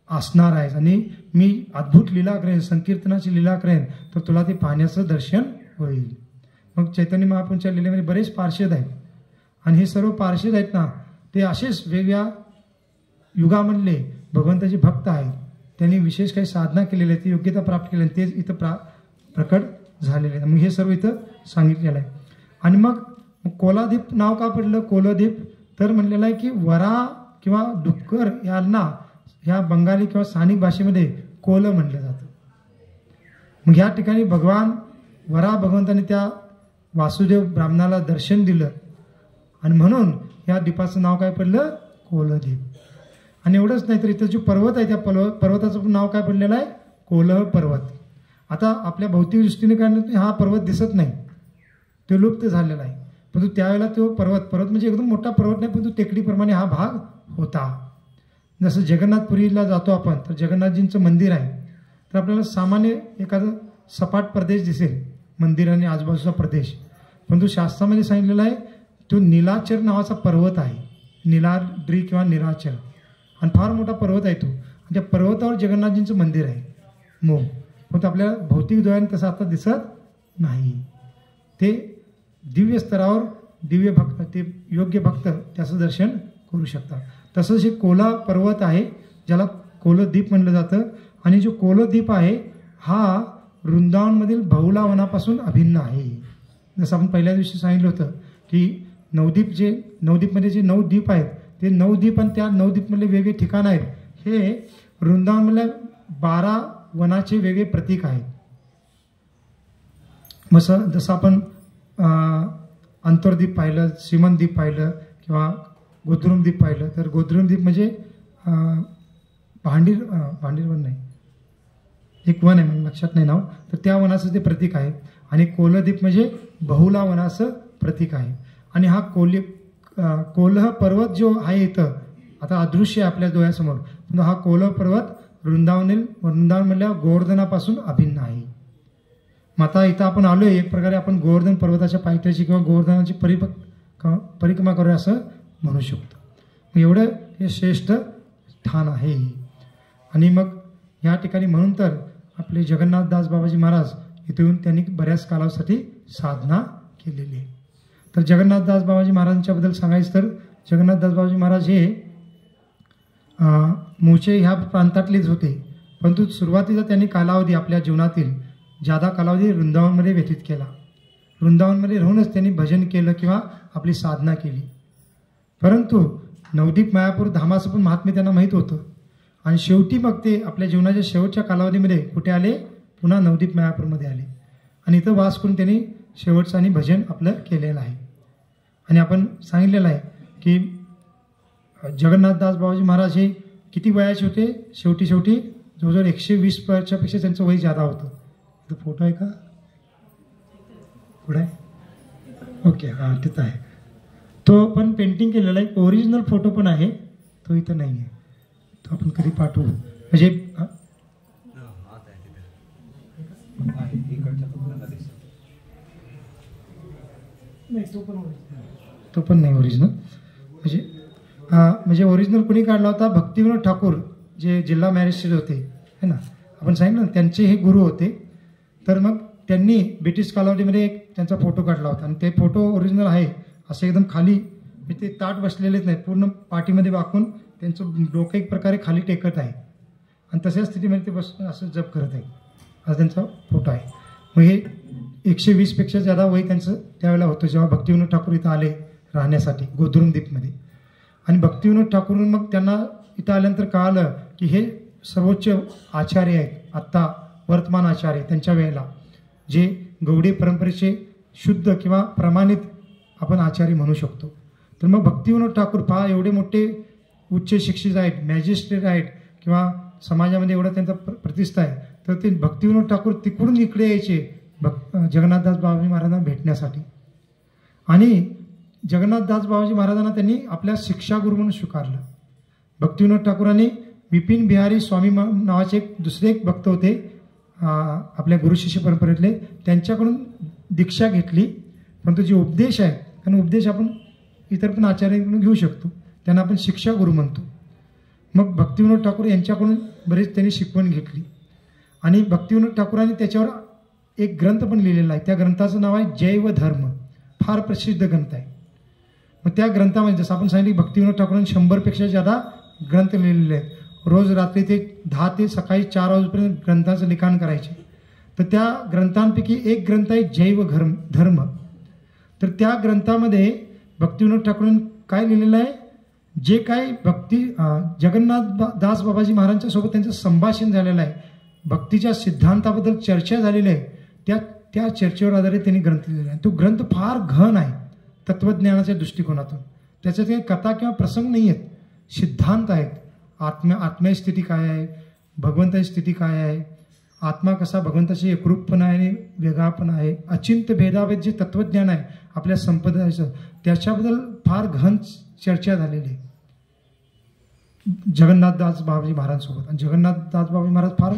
असणार आहेस आणि मी अद्भुत लीला करेन, संकीर्तनाची लीला करेन, तर तुला ते पाहण्याचं दर्शन होईल. मग चैतन्य महाप्रभूंच्या लीलेमध्ये बरेच पार्षद आहेत आणि हे सर्व पार्षद आहेत ना, ते असेच वेगवेगळ्या युगामधले भगवंताचे भक्त आहेत. त्यांनी विशेष काही साधना केलेली आहे, ती योग्यता प्राप्त केली आहे, तेच इथं प्रकट झालेले आहे. मग हे सर्व इथं सांगितलेलं आहे. आणि मग कोलादीप नाव का पडलं कोलदीप, तर म्हणलेलं आहे की वरा किंवा डुक्कर यांना ह्या बंगाली किंवा स्थानिक भाषेमध्ये कोल म्हणलं जातं. मग या ठिकाणी भगवान वरा भगवंतांनी त्या वासुदेव ब्राह्मणाला दर्शन दिलं आणि म्हणून या द्वीपाचं नाव काय पडलं कोलदीप. आणि एवढंच नाही तर इथं जो पर्वत आहे त्या पर्वताचं नाव काय पडलेलं आहे कोलह पर्वत. आता आपल्या भौतिक दृष्टीने काय हा पर्वत दिसत नाही, तो लुप्त झालेला आहे. परंतु त्यावेळेला तो पर्वत म्हणजे एकदम मोठा पर्वत नाही, परंतु टेकडीप्रमाणे हा भाग होता. जसं जगन्नाथपुरीला जातो आपण तर जगन्नाथजींचं मंदिर आहे, तर आपल्याला सामान्य एखादं सपाट प्रदेश दिसेल मंदिर आणि आजूबाजूचा प्रदेश, परंतु शास्त्रामध्ये सांगितलेलं आहे तो नीलाचल नावाचा पर्वत आहे. नीलाद्री किंवा नीलाचल आणि फार मोठा पर्वत आहे तो. आणि त्या पर्वतावर जगन्नाथजींचं मंदिर आहे मग, परंतु आपल्याला भौतिक डोळ्याने तसं आता दिसत नाही. ते दिव्य स्तरावर दिव्य भक्त ते योग्य भक्त त्याचं दर्शन करू शकतात. तसंच हे कोला पर्वत आहे ज्याला कोलद्वीप म्हणलं जातं. आणि जो कोलद्वीप आहे हा वृंदावनमधील बहुलावनापासून अभिन्न आहे. जसं आपण पहिल्या दिवशी सांगितलं होतं की नवद्वीपमध्ये जे 9 द्वीप आहेत ते 9 द्वीप आणि त्या 9 द्वीपमधले वेगळे ठिकाणं आहेत हे वृंदावनमधल्या 12 वनाचे वेगळे प्रतीक आहेत. जसं आपण अंतरद्वीप पाहिलं, श्रीमंतद्वीप पाहिलं किंवा गोद्रुमद्वीप पाहिलं तर गोद्रुमद्वीप म्हणजे भांडीरवन नाही, एक वन आहे म्हणजे लक्षात नाही नाव, तर त्या वनाचं ते प्रतीक आहे. आणि कोलद्वीप म्हणजे बहुला वनाचं प्रतीक आहे. आणि हा कोलह पर्वत जो आहे इथं आता अदृश्य आहे आपल्या डोळ्यासमोर, पण हा कोलह पर्वत वृंदावनमधल्या गोवर्धनापासून अभिन्न आहे. मग आता इथं आपण आलोय एक प्रकारे आपण गोवर्धन पर्वताच्या पायथ्याची किंवा गोवर्धनाची परिक्रमा करूया असं म्हणू शकतो. एवढं हे श्रेष्ठ ठाण आहे. आणि मग या ठिकाणी म्हणून तर आपले जगन्नाथदास बाबाजी महाराज इथे येऊन त्यांनी बऱ्याच कालावधीसाठी साधना केलेली आहे. तर जगन्नाथदास बाबाजी महाराजांच्याबद्दल सांगायचं तर जगन्नाथदास बाबाजी महाराज हे मूळचे ह्या प्रांतातलेच होते, परंतु सुरुवातीचा त्यांनी कालावधी आपल्या जीवनातील जादा कालावधी वृंदावनमध्ये व्यतीत केला. वृंदावनमध्ये राहूनच त्यांनी भजन केलं किंवा आपली साधना केली. परंतु नवदीप मायापूर धामाचं पण महात्म्य त्यांना माहीत होतं. आणि शेवटी मग ते आपल्या जीवनाच्या शेवटच्या कालावधीमध्ये कुठे आले, पुन्हा नवदीप मायापूरमध्ये आले आणि इथं वास करून त्यांनी शेवटचं आणि भजन आपलं केलेलं आहे. आणि आपण सांगितलेलं आहे की जगन्नाथदास बाबाजी महाराज हे किती वयाचे होते, शेवटी जवळजवळ 120 वर्षापेक्षा त्यांचं वय जादा होतं. इथं फोटो आहे का, पुढे आहे, ओके, हां तिथं आहे. तो पण पेंटिंग केलेला आहे, ओरिजिनल फोटो पण आहे, तो इथं नाही आहे, तो आपण कधी पाठवू म्हणजे नाही, तो पण नाही ओरिजिनल. म्हणजे ओरिजिनल कुणी काढला होता, भक्तिविनोद ठाकूर जे जिल्हा मॅजिस्ट्रेट होते है ना, आपण सांगितलं ना त्यांचे हे गुरु होते. तर मग त्यांनी ब्रिटिश कालावधीमध्ये एक त्यांचा फोटो काढला होता आणि ते फोटो ओरिजिनल आहे. असं एकदम खाली ते ताट बसलेलेच नाही, पूर्ण पाठीमध्ये वाकून त्यांचं डोकं एक प्रकारे खाली टेकत आहे आणि तशाच स्थितीमध्ये ते बसून असं जप करत आहे, हा त्यांचा फोटो आहे. मग हे 120पेक्षा जादा वय त्यांचं त्यावेळेला होतं जेव्हा भक्तिविनोद ठाकूर इथं आले राहण्यासाठी गोद्रुमद्वीपमध्ये. आणि भक्तिविनोद ठाकूरून मग त्यांना इथं आल्यानंतर कळालं की हे सर्वोच्च आचार्य आहेत, आत्ता वर्तमान आचार्य त्यांच्या वेळेला जे गौडी परंपरेचे शुद्ध किंवा प्रमाणित आपण आचार्य म्हणू शकतो. तर मग भक्तिविनोद ठाकूर पहा एवढे मोठे उच्च शिक्षित आहेत, मॅजिस्ट्रेट आहेत किंवा समाजामध्ये एवढा त्यांचा प्रतिष्ठा आहे, तर ते भक्तिविनोद ठाकूर तिकडून इकडे यायचे जगन्नाथदास बाबाजी महाराजांना भेटण्यासाठी. आणि जगन्नाथदास बाबाजी महाराजांना त्यांनी आपल्या शिक्षागुरू म्हणून स्वीकारलं. भक्तिविनोद ठाकूरांनी विपिन बिहारी स्वामी नावाचे दुसरे एक भक्त होते आपल्या गुरुशिष्य परंपरेतले, त्यांच्याकडून दीक्षा घेतली. परंतु जे उपदेश आहे, कारण उपदेश आपण इतर पण आचार्यांकडून घेऊ शकतो, त्यांना आपण शिक्षागुरू म्हणतो. मग भक्तिविनोद ठाकूर यांच्याकडून बरेच त्यांनी शिकवण घेतली. आणि भक्तिविनोद ठाकूरांनी त्याच्यावर एक ग्रंथ पण लिहिलेला आहे, त्या ग्रंथाचं नाव आहे जैव धर्म, फार प्रसिद्ध ग्रंथ आहे. मग त्या ग्रंथामध्ये जसं आपण सांगितलं भक्तिविनोद ठाकूरांनी 100पेक्षा जादा ग्रंथ लिहिलेले आहेत. रोज रात्री ते 10 ते सकाळी 4 वाजेपर्यंत ग्रंथाचं लिखाण करायचे. तर त्या ग्रंथांपैकी एक ग्रंथ आहे जैव धर्म. तर त्या ग्रंथामध्ये भक्तिविनोद ठाकूरांनी काय लिहिलेलं आहे, जे काही जगन्नाथदास बाबाजी महाराजांच्या सोबत त्यांचं संभाषण झालेलं आहे, भक्तीच्या सिद्धांताबद्दल चर्चा झालेली आहे, त्या चर्चेवर आधारित त्यांनी ग्रंथ लिहिलेला आहे. तो ग्रंथ फार घन आहे तत्वज्ञानाच्या दृष्टिकोनातून. त्याच्यात काही कथा किंवा प्रसंग नाही आहेत, सिद्धांत आहेत. आत्म्याची स्थिती काय आहे, भगवंताची स्थिती काय आहे, आत्मा कसा भगवंताची एकरूपपण आहे आणि वेगळापण आहे, अचिंत्य भेदाभेद जे तत्वज्ञान आहे आपल्या संप्रदायाचं, त्याच्याबद्दल फार घन चर्चा झालेली आहे जगन्नाथदास बाबाजी महाराजांसोबत. आणि जगन्नाथदास बाबाजी महाराज फार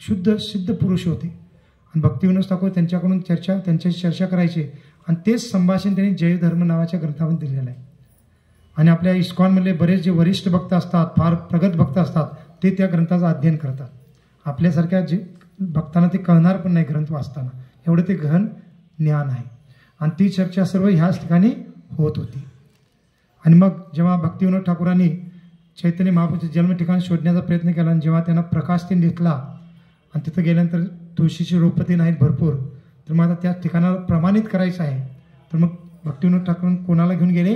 शुद्ध सिद्ध पुरुष होते आणि भक्तिविनोद ठाकूर त्यांच्याशी चर्चा करायचे आणि तेच संभाषण त्यांनी जैव धर्म नावाच्या ग्रंथामध्ये दिलेलं आहे. आणि आपल्या इस्कॉनमधले बरेच जे वरिष्ठ भक्त असतात, फार प्रगत भक्त असतात, ते त्या ग्रंथाचं अध्ययन करतात. आपल्यासारख्या जे भक्तांना ते कळणार पण नाही ग्रंथ वाचताना, एवढं ते गहन ज्ञान आहे. आणि ती चर्चा सर्व ह्याच ठिकाणी होत होती. आणि मग जेव्हा भक्तिविनोद ठाकूरांनी चैतन्य महाप्रभूचे जन्म ठिकाण शोधण्याचा प्रयत्न केला आणि जेव्हा त्यांना प्रकाश ते दिसला आणि तिथं गेल्यानंतर तुळशीची रोपती नाहीत भरपूर, तर मग आता त्या ठिकाणाला प्रमाणित करायचं आहे. तर मग भक्तिविनोद ठाकूर कोणाला घेऊन गेले?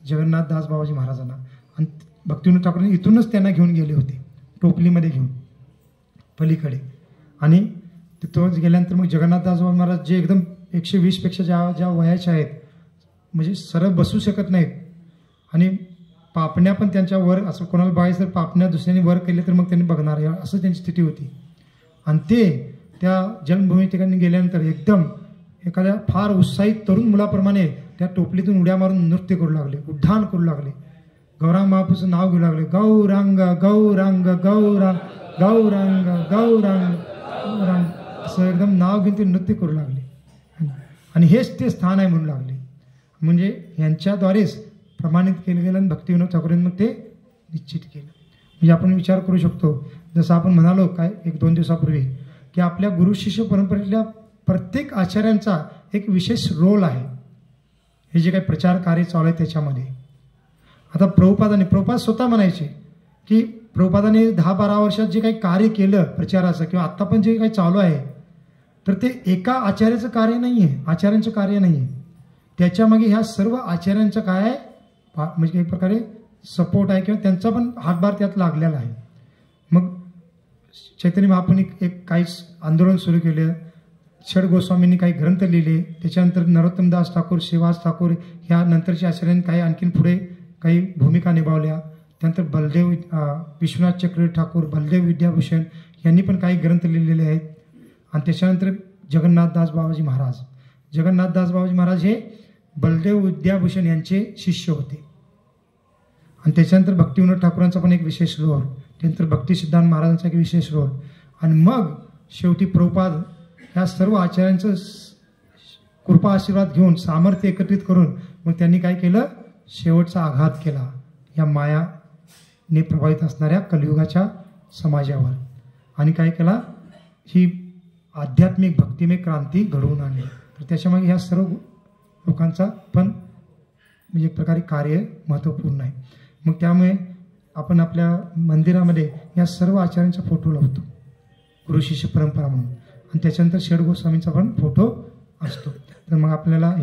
जगन्नाथदास बाबाजी महाराजांना. आणि भक्तिविनोद ठाकूरांनी इथूनच त्यांना घेऊन गेले होते, टोपलीमध्ये घेऊन पलीकडे. आणि तिथं गेल्यानंतर मग जगन्नाथदास बाबा महाराज जे एकदम 120पेक्षा ज्या वयाच्या आहेत, म्हणजे सरळ बसू शकत नाहीत आणि पापण्या पण त्यांच्या वर, असं कोणाला बघायचं तर पापण्या दुसऱ्याने वर केले तर मग त्यांनी बघणार, असं त्यांची स्थिती होती. आणि ते त्या जन्मभूमी ठिकाणी गेल्यानंतर एकदम एखाद्या फार उत्साहित तरुण मुलाप्रमाणे त्या टोपलीतून उड्या मारून नृत्य करू लागले, उड्डाण करू लागले, गौरांग महाप्रभूचं नाव घेऊ लागले, गौरांग गौरांग गौरांग गौरांग गौरांग गौरांग, असं एकदम नाव घेऊन ते नृत्य करू लागले. आणि हेच ते स्थान आहे म्हणू लागले. म्हणजे यांच्याद्वारेच प्रमाणित केलं गेलं आणि भक्तिविनोद ठाकूरांनी मग ते निश्चित केलं. म्हणजे आपण विचार करू शकतो, जसं आपण म्हणालो काय 1-2 दिवसापूर्वी, की आपल्या गुरु शिष्य परंपरेतल्या प्रत्येक आचार्यांचा एक विशेष रोल आहे. हे जे काही प्रचार कार्य चालू आहे त्याच्यामध्ये. आता प्रभुपाद स्वतः म्हणायचे की प्रभुपादाने 10-12 वर्षात जे काही कार्य केलं प्रचाराचं किंवा आत्ता पण जे काही चालू आहे, तर ते एका आचार्याचं कार्य नाही आहे, आचार्यांचं कार्य नाही आहे. त्याच्यामागे ह्या सर्व आचार्यांचं काय आहे, म्हणजे एक प्रकारे सपोर्ट आहे किंवा त्यांचा पण हातभार त्यात लागलेला आहे. मग चैतन्य महाप्रभूंनी एक काही आंदोलन सुरू केलं, षड गोस्वामींनी काही ग्रंथ लिहिले, त्याच्यानंतर नरोत्तमदास ठाकूर, श्रीवास ठाकूर ह्या नंतरच्या आचार्यांनी काही आणखीन पुढे काही भूमिका निभावल्या. त्यानंतर बलदेव विश्वनाथ चक्रवर्ती ठाकूर, बलदेव विद्याभूषण यांनी पण काही ग्रंथ लिहिलेले आहेत. आणि त्याच्यानंतर जगन्नाथदास बाबाजी महाराज हे बलदेव विद्याभूषण यांचे शिष्य होते. आणि त्याच्यानंतर भक्तिविनोद ठाकूरांचा पण एक विशेष रोल, त्यानंतर भक्ती सिद्धांत महाराजांचा एक विशेष रोल. आणि मग शेवटी प्रभुपाद ह्या सर्व आचार्यांचं कृपा आशीर्वाद घेऊन सामर्थ्य एकत्रित करून मग त्यांनी काय केलं, शेवटचा आघात केला या मायाने प्रभावित असणाऱ्या कलियुगाच्या समाजावर. आणि काय केला, ही आध्यात्मिक भक्तिमय क्रांती घडवून आणली. तर त्याच्यामागे ह्या सर्व लोकांचा पण म्हणजे एक प्रकारे कार्य महत्त्वपूर्ण आहे. मग त्यामुळे आपण आपल्या मंदिरामध्ये या सर्व आचार्यांचा फोटो लावतो, गुरु शिष्य परंपरा म्हणून. आणि त्याच्यानंतर षड गोस्वामींचा पण फोटो असतो. तर मग आपल्याला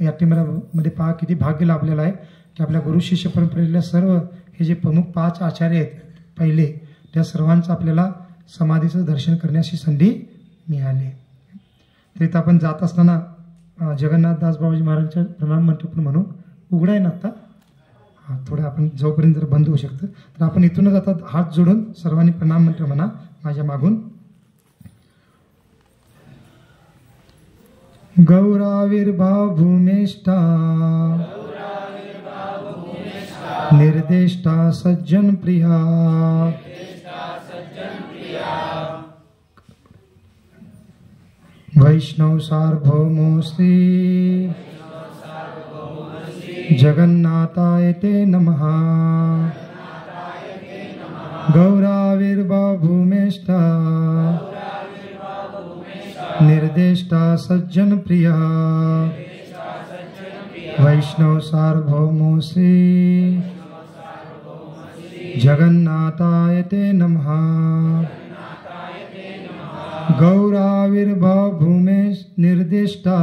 या टीममध्ये पहा किती भाग्य लाभलेलं आहे की आपल्या गुरु शिष्य परंपरेतल्या सर्व हे जे प्रमुख 5 आचार्य आहेत पहिले, त्या सर्वांचं आपल्याला समाधीचं दर्शन करण्याची संधी मिळाली. तर इथं आपण जात असताना जगन्नाथदास बाबाजी महाराजांच्या प्रणाम मंत्र पण म्हणू. उघडा आहे ना आता, हां थोडं आपण जोपर्यंत जर बंद होऊ शकतं तर आपण इथूनच आता हात जोडून सर्वांनी प्रणाम मंत्र म्हणा माझ्या मागून. गौराविर्भाव भूमेष्ठा निर्देष्टा सज्जन प्रिया वैष्णव सार्वभौमो श्री जगन्नाथाय ते नमः. गौराविर्भाव भूमेष्ठा निर्देष्टा सज्जन प्रिया वैष्णव सार्वभौमो श्री जगन्नाथाय ते नमः. गौराविर्भाव भूमेश निर्दिष्टा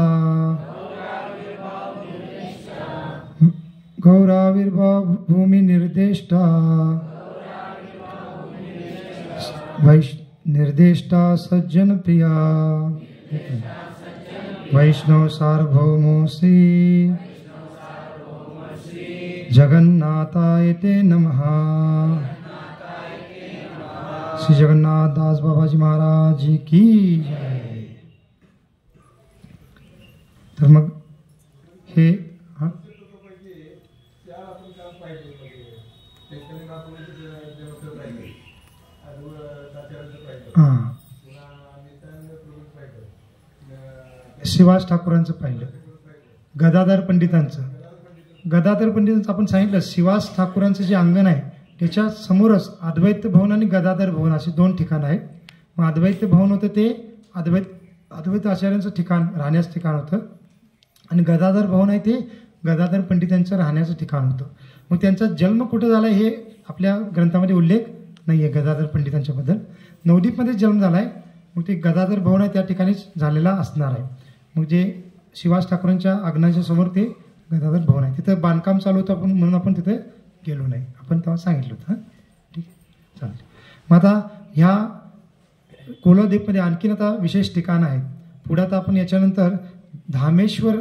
गौराविर्भाव भूमि निर्दिष्टा निर्दिष्टा सज्जन प्रिया वैष्णव सार्वभौमो श्री जगन्नाथाय ते नमः. श्री जगन्नाथ दास बाबाजी महाराज की जय. तर मग हे श्रीवास ठाकूरांचं पाहिलं, गदाधर पंडितांचं आपण सांगितलं. श्रीवास ठाकूरांचं जे अंगण आहे त्याच्या समोरच अद्वैत भवन आणि गदाधर भवन असे 2 ठिकाण आहेत. मग अद्वैत भवन होतं ते अद्वैत आचार्यांचं ठिकाण, राहण्याचं ठिकाण होतं. आणि गदाधर भवन आहे ते गदाधर पंडितांचं राहण्याचं ठिकाण होतं. मग त्यांचा जन्म कुठं झाला हे आपल्या ग्रंथामध्ये उल्लेख नाही आहे गदाधर पंडितांच्याबद्दल. नवदीपमध्ये जन्म झाला आहे. मग ते गदाधर भवन आहे त्या ठिकाणीच झालेला असणार आहे. मग जे शिवास ठाकूरांच्या आगनाच्या समोर ते गदाधर भवन आहे. तिथं बांधकाम चालू होतं आपण म्हणून आपण तिथे गेलो नाही, आपण तेव्हा सांगितलं होतं. ठीक आहे, चालेल. मग आता ह्या कोलदेवमध्ये आणखीन आता विशेष ठिकाणं आहेत. पुढे आता आपण याच्यानंतर धामेश्वर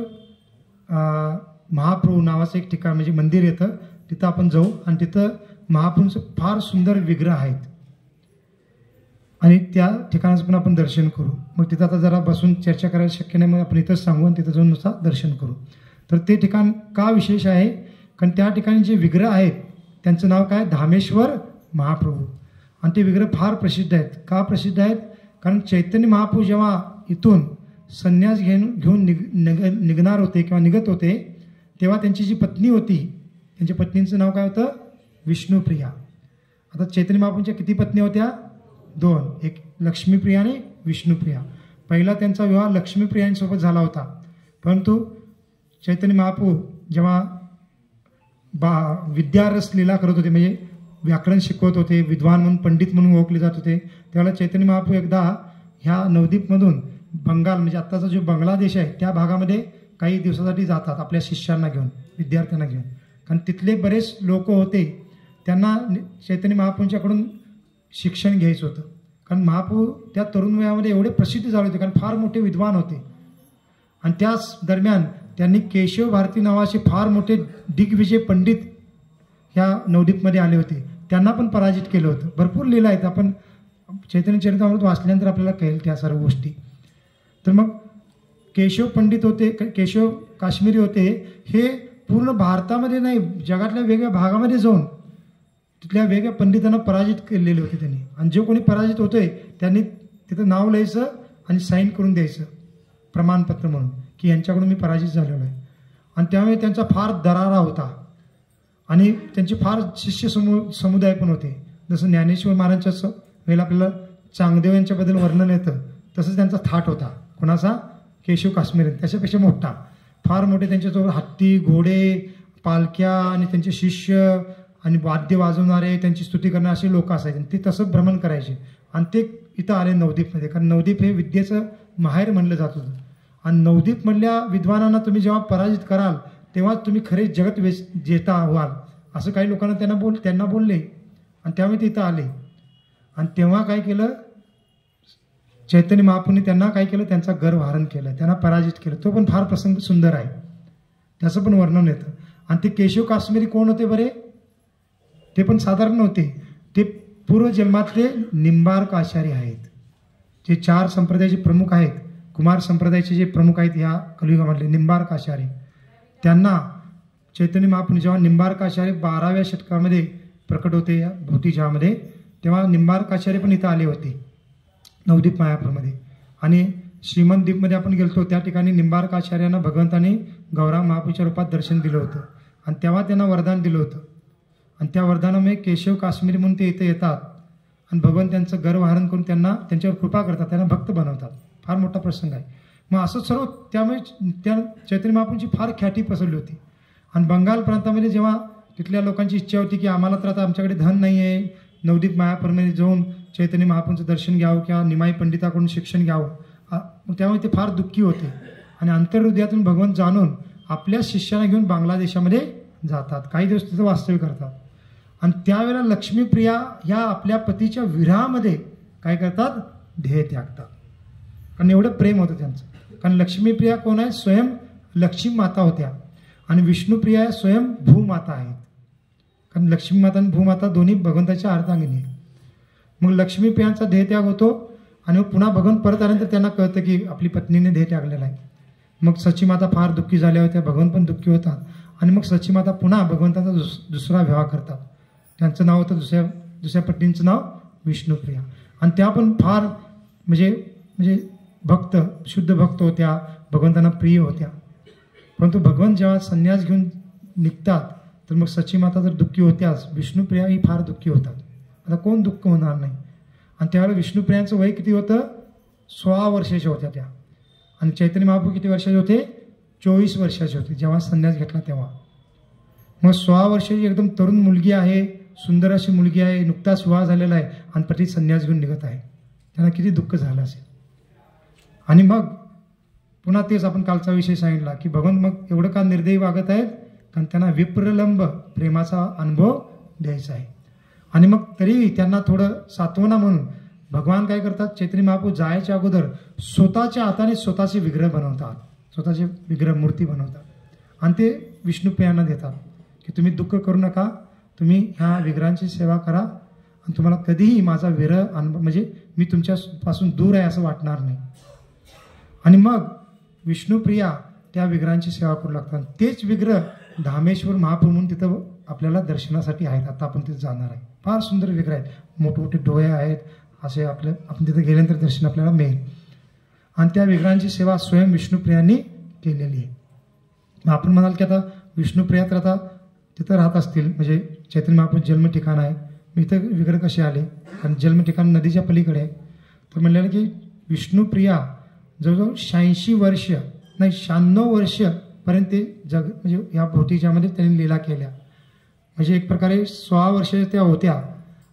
महाप्रभू नावाचं एक ठिकाण म्हणजे मंदिर येतं, तिथं आपण जाऊ आणि तिथं महाप्रभूंचं फार सुंदर विग्रह आहेत आणि त्या ठिकाणाचं पण आपण दर्शन करू. मग तिथं आता जरा बसून चर्चा करायला शक्य नाही, मग आपण इथंच सांगू आणि तिथं जाऊन नुसता दर्शन करू. तर ते ठिकाण का विशेष आहे, कारण त्या ठिकाणी जे विग्रह आहेत त्यांचं नाव काय, धामेश्वर महाप्रभू. आणि ते विग्रह फार प्रसिद्ध आहेत. का प्रसिद्ध आहेत, कारण चैतन्य महाप्रभू जेव्हा इथून संन्यास घेऊन निघणार होते किंवा निघत होते तेव्हा त्यांची जी पत्नी होती, त्यांच्या पत्नींचं नाव काय होतं, विष्णुप्रिया. आता चैतन्य महाप्रभूंच्या किती पत्नी होत्या, 2, एक लक्ष्मीप्रिया आणि विष्णुप्रिया. पहिला त्यांचा विवाह लक्ष्मीप्रियांसोबत झाला होता, परंतु चैतन्य महाप्रभू जेव्हा विद्यारस लीला करत होते म्हणजे व्याकरण शिकवत होते, विद्वान म्हणून पंडित म्हणून ओळखले जात होते, त्यावेळेला चैतन्य महाप्रभू एकदा ह्या नवदीपमधून बंगाल म्हणजे आत्ताचा जो बांगलादेश आहे त्या भागामध्ये काही दिवसासाठी जातात आपल्या शिष्यांना घेऊन, विद्यार्थ्यांना घेऊन. कारण तिथले बरेच लोक होते त्यांना चैतन्य महाप्रभूंच्याकडून शिक्षण घ्यायचं होतं. कारण महाप्रभू त्या तरुण वयामध्ये एवढे प्रसिद्ध झाले होते कारण फार मोठे विद्वान होते. आणि त्याच दरम्यान त्यांनी केशव भारती नावाचे फार मोठे दिग्विजय पंडित ह्या नवदीपमध्ये आले होते, त्यांना पण पराजित केलं होतं. भरपूर लीला आहेत, आपण चैतन्य चरितामृत वाचल्यानंतर आपल्याला कळेल त्या सर्व गोष्टी. तर मग केशव पंडित होते, केशव काश्मीरी होते, हे पूर्ण भारतामध्ये नाही जगातल्या वेगळ्या भागामध्ये जाऊन तिथल्या वेगळ्या पंडितांना पराजित केलेले होते त्यांनी. आणि जे कोणी पराजित होतोय त्यांनी तिथं नाव लिहायचं आणि साईन करून द्यायचं प्रमाणपत्र म्हणून की यांच्याकडून मी पराजित झालेलो आहे. आणि त्यामुळे त्यांचा फार दरारा होता आणि त्यांचे फार शिष्य समुदाय पण होते. जसं ज्ञानेश्वर महाराजांच्या वेळेला आपल्याला चांगदेव यांच्याबद्दल वर्णन येतं तसंच त्यांचा थाट होता. कोणाचा, केशव काश्मीरी, त्याच्यापेक्षा मोठा. फार मोठे त्यांच्याजवळ हत्ती, घोडे, पालख्या आणि त्यांचे शिष्य आणि वाद्य वाजवणारे, त्यांची स्तुती करणारे असे लोक असायचे. ते तसंच भ्रमण करायचे आणि ते इथं आले नवदीपमध्ये. कारण नवदीप हे विद्येचं माहेर म्हणलं जात होतं. आणि नवदीपमधल्या विद्वानांना तुम्ही जेव्हा पराजित कराल तेव्हाच तुम्ही खरे जगत जेता व्हाल असं काही लोकांना त्यांना बोलले. आणि त्यामुळे ते इथं आले. आणि तेव्हा काय केलं, चैतन्य महाप्रभूंनी त्यांना काय केलं, त्यांचा गर्वहरण केलं, त्यांना पराजित केलं. तो पण फार प्रसंग सुंदर आहे, त्याचं पण वर्णन येतं. आणि ते केशव काश्मीरी कोण होते बरे, ते पण साधारण नव्हते. ते पूर्वजन्मातले निंबार्क आचार्य आहेत, जे 4 संप्रदायाचे प्रमुख आहेत. कुमार संप्रदायाचे जे प्रमुख आहेत ह्या कलियुगामधले निंबार्क आचार्य, त्यांना चैतन्य महाप्रभू जेव्हा निंबार्क आचार्य 12व्या शतकामध्ये प्रकट होते या भौतिकजगामध्ये, तेव्हा निंबार्क आचार्य पण इथं आले होते नवदीप मायापूरमध्ये. आणि श्रीमंत द्वीपमध्ये आपण गेलतो, त्या ठिकाणी निंबार्क आचार्यांना भगवंताने गौरांग महाप्रभूच्या रूपात दर्शन दिलं होतं आणि तेव्हा त्यांना वरदान दिलं होतं. आणि त्या वरदानामुळे केशव काश्मीरी म्हणून ते इथे येतात आणि भगवान त्यांचं गर्वहरण करून त्यांना त्यांच्यावर कृपा करतात, त्यांना भक्त बनवतात. फार मोठा प्रसंग आहे. मग असं सर्व त्यामुळे त्या चैतन्य महाप्रभूंची फार ख्याती पसरली होती. आणि बंगाल प्रांतामध्ये जेव्हा तिथल्या लोकांची इच्छा होती की आम्हाला तर आता आमच्याकडे धन नाही आहे, नवदीप मायापूरमध्ये जाऊन चैतन्य महाप्रभूंचं दर्शन घ्यावं किंवा निमाई पंडिताकडून शिक्षण घ्यावं, त्यामुळे ते फार दुःखी होते. आणि अंतर्हृदयातून भगवंत जाणून आपल्या शिष्यांना घेऊन बांगलादेशामध्ये जातात, काही दिवस तिथं वास्तव्य करतात. आणि त्यावेळेला लक्ष्मीप्रिया ह्या आपल्या पतीच्या विरहामध्ये काय करतात, ध्येय त्यागतात. कारण एवढं प्रेम होतं त्यांचं. कारण लक्ष्मीप्रिया कोण आहे, स्वयं लक्ष्मी माता होत्या आणि विष्णुप्रिया स्वयं भूमाता आहेत. कारण लक्ष्मी माता आणि भूमाता दोन्ही भगवंताच्या अर्धांगिनी आहेत. मग लक्ष्मीप्रियांचा ध्येयत्याग होतो आणि मग पुन्हा भगवंत परत आल्यानंतर त्यांना कळतं की आपली पत्नीने ध्येय त्यागलेला आहे. मग सचीमाता फार दुःखी झाल्या होत्या, भगवंत पण दुःखी होतात. आणि मग सचीमाता पुन्हा भगवंताचा दुसरा विवाह करतात. त्यांचं नाव होतं दुसऱ्या पत्नीचं नाव विष्णुप्रिया. आणि त्या पण फार म्हणजे भक्त, शुद्ध भक्त होत्या, भगवंतांना प्रिय होत्या. परंतु भगवंत जेव्हा संन्यास घेऊन निघतात तर मग सचीमाता जर दुःखी होत्याच, विष्णुप्रियाही फार दुःखी होतात. आता कोण दुःख होणार नाही. आणि त्यावेळेला विष्णुप्रियांचं वय किती होतं, 16 वर्षाच्या होत्या त्या. आणि चैतन्य महाप्रभू किती वर्षाचे होते, 24 वर्षाची होती जेव्हा संन्यास घेतला तेव्हा. मग 16 वर्षाची एकदम तरुण मुलगी आहे, सुंदर अशी मुलगी आहे, नुकताच विवाह झालेला आहे आणि पती संन्यास घेऊन निघत आहे. त्यांना किती दुःख झालं असेल. आणि मग पुन्हा तेच आपण कालचा विषय सांगितला की भगवान मग एवढं का निर्दयी वागत आहेत, कारण त्यांना विप्रलंब प्रेमाचा अनुभव द्यायचा आहे. आणि मग तरी त्यांना थोडं सात्वना म्हणून भगवान काय करतात, चैतन्य महाप्रभू जायच्या अगोदर स्वतःच्या हाताने स्वतःचे विग्रह बनवतात, स्वतःचे विग्रह मूर्ती बनवतात आणि ते विष्णुप्रियांना देतात की तुम्ही दुःख करू नका, तुम्ही ह्या विग्रहांची सेवा करा आणि तुम्हाला कधीही माझा विरह अनुभव म्हणजे मी तुमच्यापासून दूर आहे असं वाटणार नाही. आणि मग विष्णुप्रिया त्या विग्रहांची सेवा करू लागतात. तेच विग्रह धामेश्वर महाप्रभू म्हणून तिथं आपल्याला दर्शनासाठी आहेत. आता आपण तिथे जाणार आहे. फार सुंदर विग्रह आहेत, मोठमोठे डोळे आहेत असे. आपण तिथे गेल्यानंतर दर्शन आपल्याला मिळेल. आणि त्या विग्रहांची सेवा स्वयं विष्णुप्रियांनी केलेली आहे. मग आपण म्हणाल की आता विष्णुप्रिया तर आता तिथं राहत असतील, म्हणजे चैतन्य महाप्रभू जन्म ठिकाण आहे, मी इथं विग्रह कसे आले, कारण जन्म ठिकाण नदीच्या पलीकडे आहे. तर म्हणलेलं की विष्णुप्रिया जवळजवळ 86 वर्ष नाही 96 वर्षपर्यंत ते जग म्हणजे या भौतिकजामध्ये त्यांनी लीला केल्या. म्हणजे एक प्रकारे 16 वर्ष त्या होत्या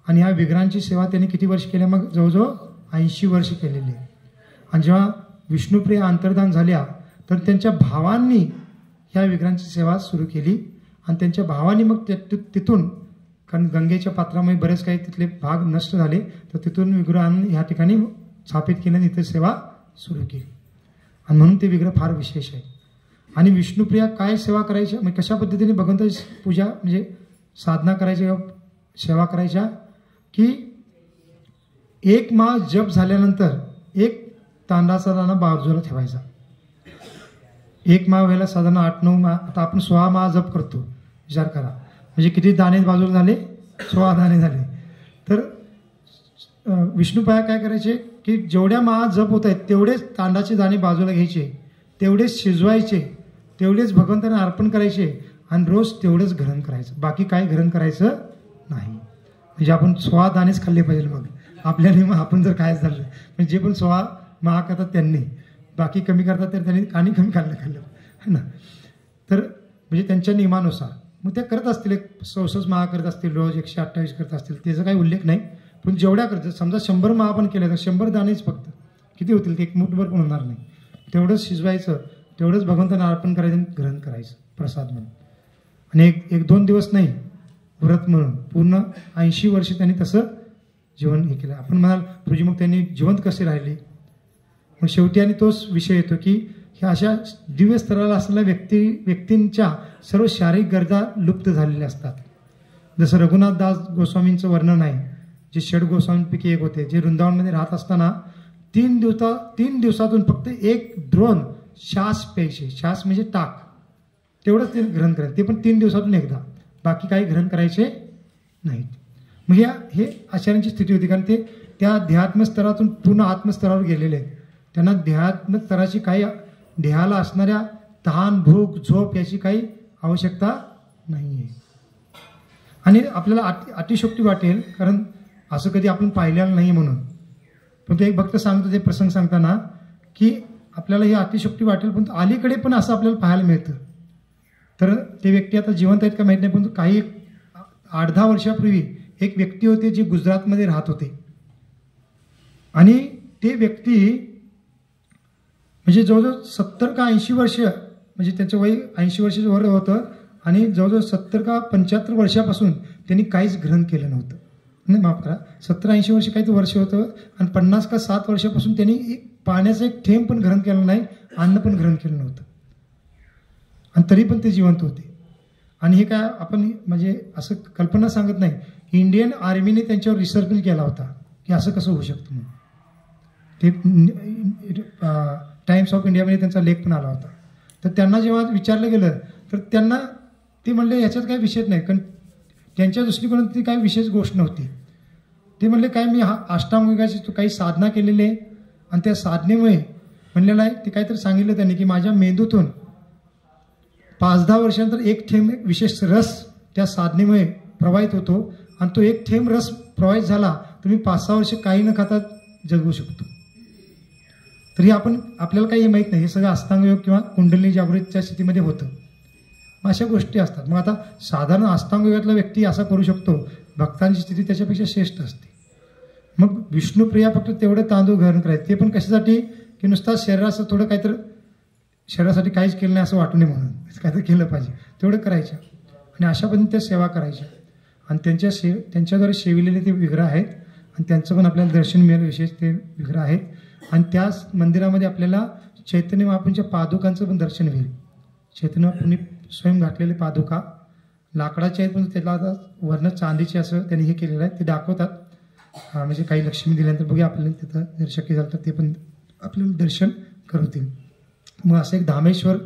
आणि ह्या विग्रहांची सेवा त्यांनी किती वर्ष केल्या, मग जवळजवळ 80 वर्ष केलेली आहे. आणि जेव्हा विष्णुप्रिया अंतर्धान झाल्या तर त्यांच्या भावांनी ह्या विग्रहांची सेवा सुरू केली आणि त्यांच्या भावांनी मग तिथून, कारण गंगेच्या पात्रामुळे बरेच काही तिथले भाग नष्ट झाले, तर तिथून विग्रहांनी ह्या ठिकाणी स्थापित केल्याने इथे सेवा सुरू केली. आणि म्हणून ते विग्रह फार विशेष आहे. आणि विष्णुप्रिया काय सेवा करायच्या, म्हणजे कशा पद्धतीने भगवंताची पूजा म्हणजे साधना करायच्या, सेवा करायच्या की एक माळ जप झाल्यानंतर एक तांदळाचा दाणा बाजूला ठेवायचा. एक माळ व्हायला साधारण 8-9 माळ, आता आपण 16 माळ जप करतो, विचार करा म्हणजे किती दाणे बाजूला झाले, 16 दाणे झाले. तर विष्णुप्रिया काय करायचे की जेवढ्या माळा जप होत आहेत तेवढेच तांदळाचे दाणे बाजूला घ्यायचे, तेवढेच शिजवायचे, तेवढेच भगवंतांना अर्पण करायचे आणि रोज तेवढंच ग्रहण करायचं, बाकी काही ग्रहण करायचं नाही. म्हणजे आपण 16 दाणेच खाल्ले पाहिजे. मग आपल्याने मग आपण जर काय झालं म्हणजे जे पण 16 माळा करतात त्यांनी, बाकी कमी करतात तर त्यांनी आणि कमी खाल्लं है ना. तर म्हणजे त्यांच्या नियमानुसार मग त्या करत असतील, एक 66 माळा करत असतील, रोज 128 करत असतील, त्याचा काही उल्लेख नाही. पण जेवढ्या करतात, समजा 100 माळा पण केल्या तर 100 दाणेच फक्त किती होतील, ते एक मुठभर पण होणार नाही. तेवढंच शिजवायचं, तेवढंच भगवंतांना अर्पण करायचं आणि ग्रहण करायचं प्रसाद म्हणून. आणि एक 2 दिवस नाही, व्रत म्हणून पूर्ण 80 वर्ष त्यांनी तसं जीवन हे केलं. आपण म्हणाल तुझी मग त्यांनी जिवंत कसे राहिले. मग शेवटी आणि तोच विषय येतो की ह्या अशा दिव्य स्तराला असलेल्या व्यक्तींच्या सर्व शारीरिक गरजा लुप्त झालेल्या असतात. जसं रघुनाथ दास गोस्वामींचं वर्णन आहे, जे षड गोस्वामींपैकी एक होते, जे वृंदावनमध्ये राहत असताना 3 दिवसातून फक्त 1 द्रोण श्वास प्यायचे. श्वास म्हणजे टाक, तेवढंच ते ग्रहण करायचे, ते पण 3 दिवसातून एकदा, बाकी काही ग्रहण करायचे नाहीत. मग हे आचार्यांची स्थिती होती, कारण ते त्या ध्यात्म स्तरातून पूर्ण आत्मस्तरावर गेलेले आहेत. त्यांना ध्यात्म स्तराची काही देहाला असणाऱ्या तहान, भूक, झोप याची काही आवश्यकता नाही आहे. आणि आपल्याला अतिशयोक्ती वाटेल, कारण असं कधी आपण पाहिलेलं नाही म्हणून. पण ते एक भक्त सांगतो ते प्रसंग सांगताना की आपल्याला ही अतिशयोक्ती वाटेल, पण अलीकडे पण असं आपल्याला पाहायला मिळतं. तर ते व्यक्ती आता जिवंत आहेत का माहीत नाही, पण काही 8-10 वर्षापूर्वी एक व्यक्ती होते जे गुजरातमध्ये राहत होते. आणि ते व्यक्ती म्हणजे जवळजवळ 70 का 80 वर्ष, म्हणजे त्यांचं वय 80 वर्षाचं वर होतं आणि जवळजवळ 70 का 75 वर्षापासून त्यांनी काहीच ग्रहण केलं नव्हतं. नाही, माफ करा, 70-80 वर्ष काही वर्ष होतं आणि 50 का 7 वर्षापासून त्यांनी पाण्याचं एक थेंब पण ग्रहण केलं नाही, अन्न पण ग्रहण केलं नव्हतं. आणि तरी पण ते जिवंत होते. आणि हे काय आपण म्हणजे असं कल्पना सांगत नाही, इंडियन आर्मीने त्यांच्यावर रिसर्च केला होता की असं कसं होऊ शकतं म्हणून. ते टाइम्स ऑफ इंडियामध्ये त्यांचा लेख पण आला होता. तर त्यांना जेव्हा विचारलं गेलं तर त्यांना ते म्हणले याच्यात काही विशेष नाही, कारण त्यांच्या दृष्टिकोनात ती काही विशेष गोष्ट नव्हती. ते म्हणले काय मी अष्टांगिकाची काही साधना केलेली आहे आणि त्या साधनेमुळे म्हणलेलं आहे, ते काहीतरी सांगितलं त्यांनी की माझ्या मेंदूतून 5-10 वर्षानंतर एक थेंब विशेष रस त्या साधनेमुळे प्रवाहित होतो आणि तो एक थेंब रस प्रवाहित झाला तर मी 5-6 वर्ष काही न खाता जगू शकतो. तरी आपल्याला काही माहीत नाही, हे सगळं अष्टांगयोग किंवा कुंडलिनी जागृतीच्या स्थितीमध्ये होतं. मग अशा गोष्टी असतात. मग आता साधारण अष्टांगयोगातला व्यक्ती असा करू शकतो, भक्तांची स्थिती त्याच्यापेक्षा श्रेष्ठ असते. मग विष्णुप्रिया फक्त तेवढे तांदूळ घालून करायचे, ते पण कशासाठी की नुसता शरीराचं थोडं काहीतरी शरीरासाठी काहीच केलं नाही असं वाटू नये म्हणून काहीतरी केलं पाहिजे तेवढं करायचं आणि अशा पद्धतीने त्या सेवा करायच्या. आणि त्यांच्याद्वारे शेविलेले ते विग्रह आहेत आणि त्यांचं पण आपल्याला दर्शन मिळेल. विशेष ते विग्रह आहेत. आणि त्याच मंदिरामध्ये आपल्याला चैतन्य महाप्रभूंच्या पादुकांचं पण दर्शन होईल. चैतन्य महाप्रभूंनी स्वयं घातलेले पादुका लाकडाचे आहेत, पण त्याला आता वर्ण चांदीचे असं त्यांनी हे केलेलं आहे, ते दाखवतात. म्हणजे काही लक्ष्मी दिल्यानंतर बघूया आपल्याला तिथं जर शक्य झालं तर ते पण आपल्याला दर्शन करतील. मग असं एक धामेश्वर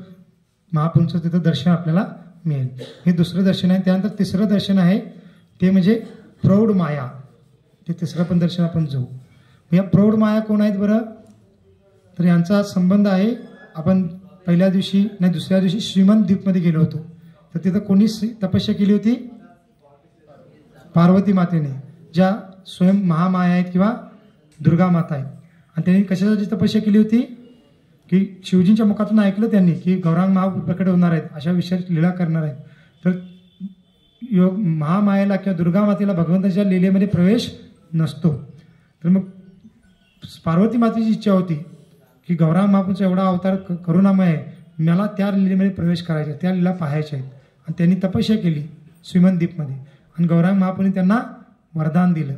महाप्रभूंचं तिथं दर्शन आपल्याला मिळेल. हे दुसरं दर्शन आहे. त्यानंतर तिसरं दर्शन आहे ते म्हणजे प्रौढ माया. ते तिसरं पण दर्शन आपण जाऊ. या प्रौढ माया कोण आहेत बरं? तर यांचा संबंध आहे. आपण पहिल्या दिवशी नाही दुसऱ्या दिवशी श्रीमंत द्वीपमध्ये गेलो होतो. तर तिथं कोणी तपस्या केली होती? पार्वती मातेने, ज्या स्वयं महामाया आहेत किंवा दुर्गा माता आहेत. आणि त्यांनी कशासाठी तपस्या केली होती की शिवजींच्या मुखातून ऐकलं त्यांनी की गौरांग महाप्रभू प्रकट होणार आहेत, अशा विषयाची लीला करणार आहेत. तर योग महामायेला किंवा दुर्गा मातेला भगवंताच्या लीलेमध्ये प्रवेश नसतो. तर मग पार्वती मातेची इच्छा होती की गौरांग महाप्रभूंचा एवढा अवतार करुणामय आहे, मला त्या लीलेमध्ये प्रवेश करायचा, त्या लीला पाहायच्या आहेत. आणि त्यांनी तपस्या केली श्रीमंत द्वीपमध्ये आणि गौरांग महाप्रभूंनी त्यांना वरदान दिलं.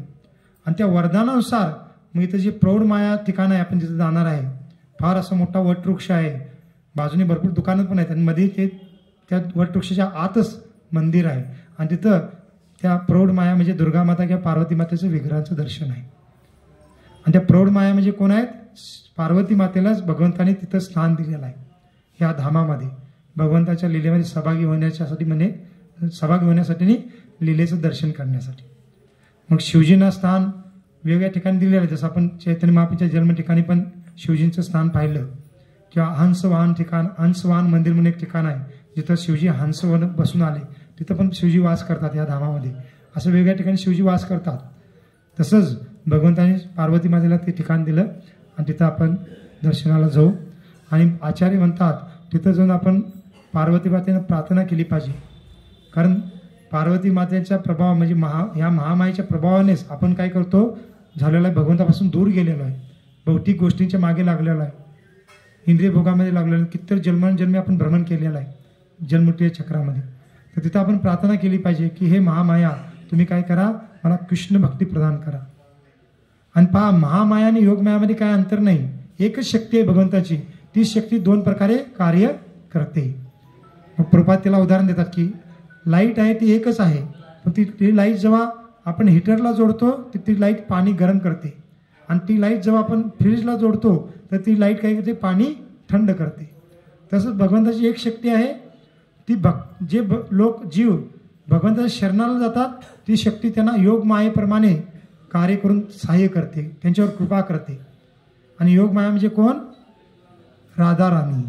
आणि त्या वरदानानुसार मग इथं जे प्रौढ माया ठिकाण आहे आपण जिथं जाणार आहे, फार असा मोठा वटवृक्ष आहे, बाजूने भरपूर दुकानं पण आहेत आणि मध्ये ते त्या वटवृक्षाच्या आतच मंदिर आहे. आणि तिथं त्या प्रौढ माया म्हणजे दुर्गा माता किंवा पार्वती मातेचं विग्रहाचं दर्शन आहे. आणि त्या प्रौढ माया म्हणजे कोण आहेत? पार्वती मातेलाच भगवंताने तिथं स्थान दिलेलं आहे. ह्या धामामध्ये भगवंताच्या लीलेमध्ये सहभागी होण्यासाठी लीलेचं दर्शन करण्यासाठी. मग शिवजींना स्थान वेगवेगळ्या ठिकाणी दिलेलं आहे. जसं आपण चैतन्य महाप्रभूंच्या जन्म ठिकाणी पण शिवजींचं स्थान पाहिलं, किंवा हंसवाहन ठिकाण, हंसवाहन मंदिर म्हणून एक ठिकाण आहे जिथं शिवजी हंसवर बसून आले, तिथं पण शिवजी वास करतात या धामामध्ये. असं वेगवेगळ्या ठिकाणी शिवजी वास करतात. तसंच भगवंताने पार्वती मातेला ते ठिकाण दिलं आणि तिथं आपण दर्शनाला जाऊ. आणि आचार्य म्हणतात तिथं जाऊन आपण पार्वती मातेनं प्रार्थना केली पाहिजे. कारण पार्वती मातेच्या प्रभाव म्हणजे ह्या महामायेच्या प्रभावानेच आपण काय करतो, झालेला आहे भगवंतापासून दूर गेलेलो आहे, भौतिक गोष्टींच्या मागे लागलेलो आहे, इंद्रिय भोगामध्ये लागलेलो आहे, कितीतरी जन्मोजन्मी आपण भ्रमण केलेलं आहे जन्ममृत्यू चक्रामध्ये. तर तिथं आपण प्रार्थना केली पाहिजे की हे महामाया तुम्ही काय करा, मला कृष्ण भक्ती प्रदान करा. आणि पहा, महामाया आणि योगमायामध्ये काय अंतर नाही, एकच शक्ती आहे भगवंताची. ती शक्ती दोन प्रकारे कार्य करते. मग प्रभुपाद त्याला उदाहरण देतात की लाईट आहे ती एकच आहे, पण ती लाईट जेव्हा आपण हीटरला जोडतो तर ती लाईट पाणी गरम करते, आणि ती लाईट जेव्हा आपण फ्रीजला जोडतो तर ती लाईट काय करते, पाणी थंड करते. तसंच भगवंताची एक शक्ती आहे, ती जीव भगवंताच्या शरणाला जातात, ती शक्ती त्यांना योग मायेप्रमाणे कार्य करून सहाय्य करते, त्यांच्यावर कृपा करते. आणि योग माया म्हणजे कोण? राधाराणी.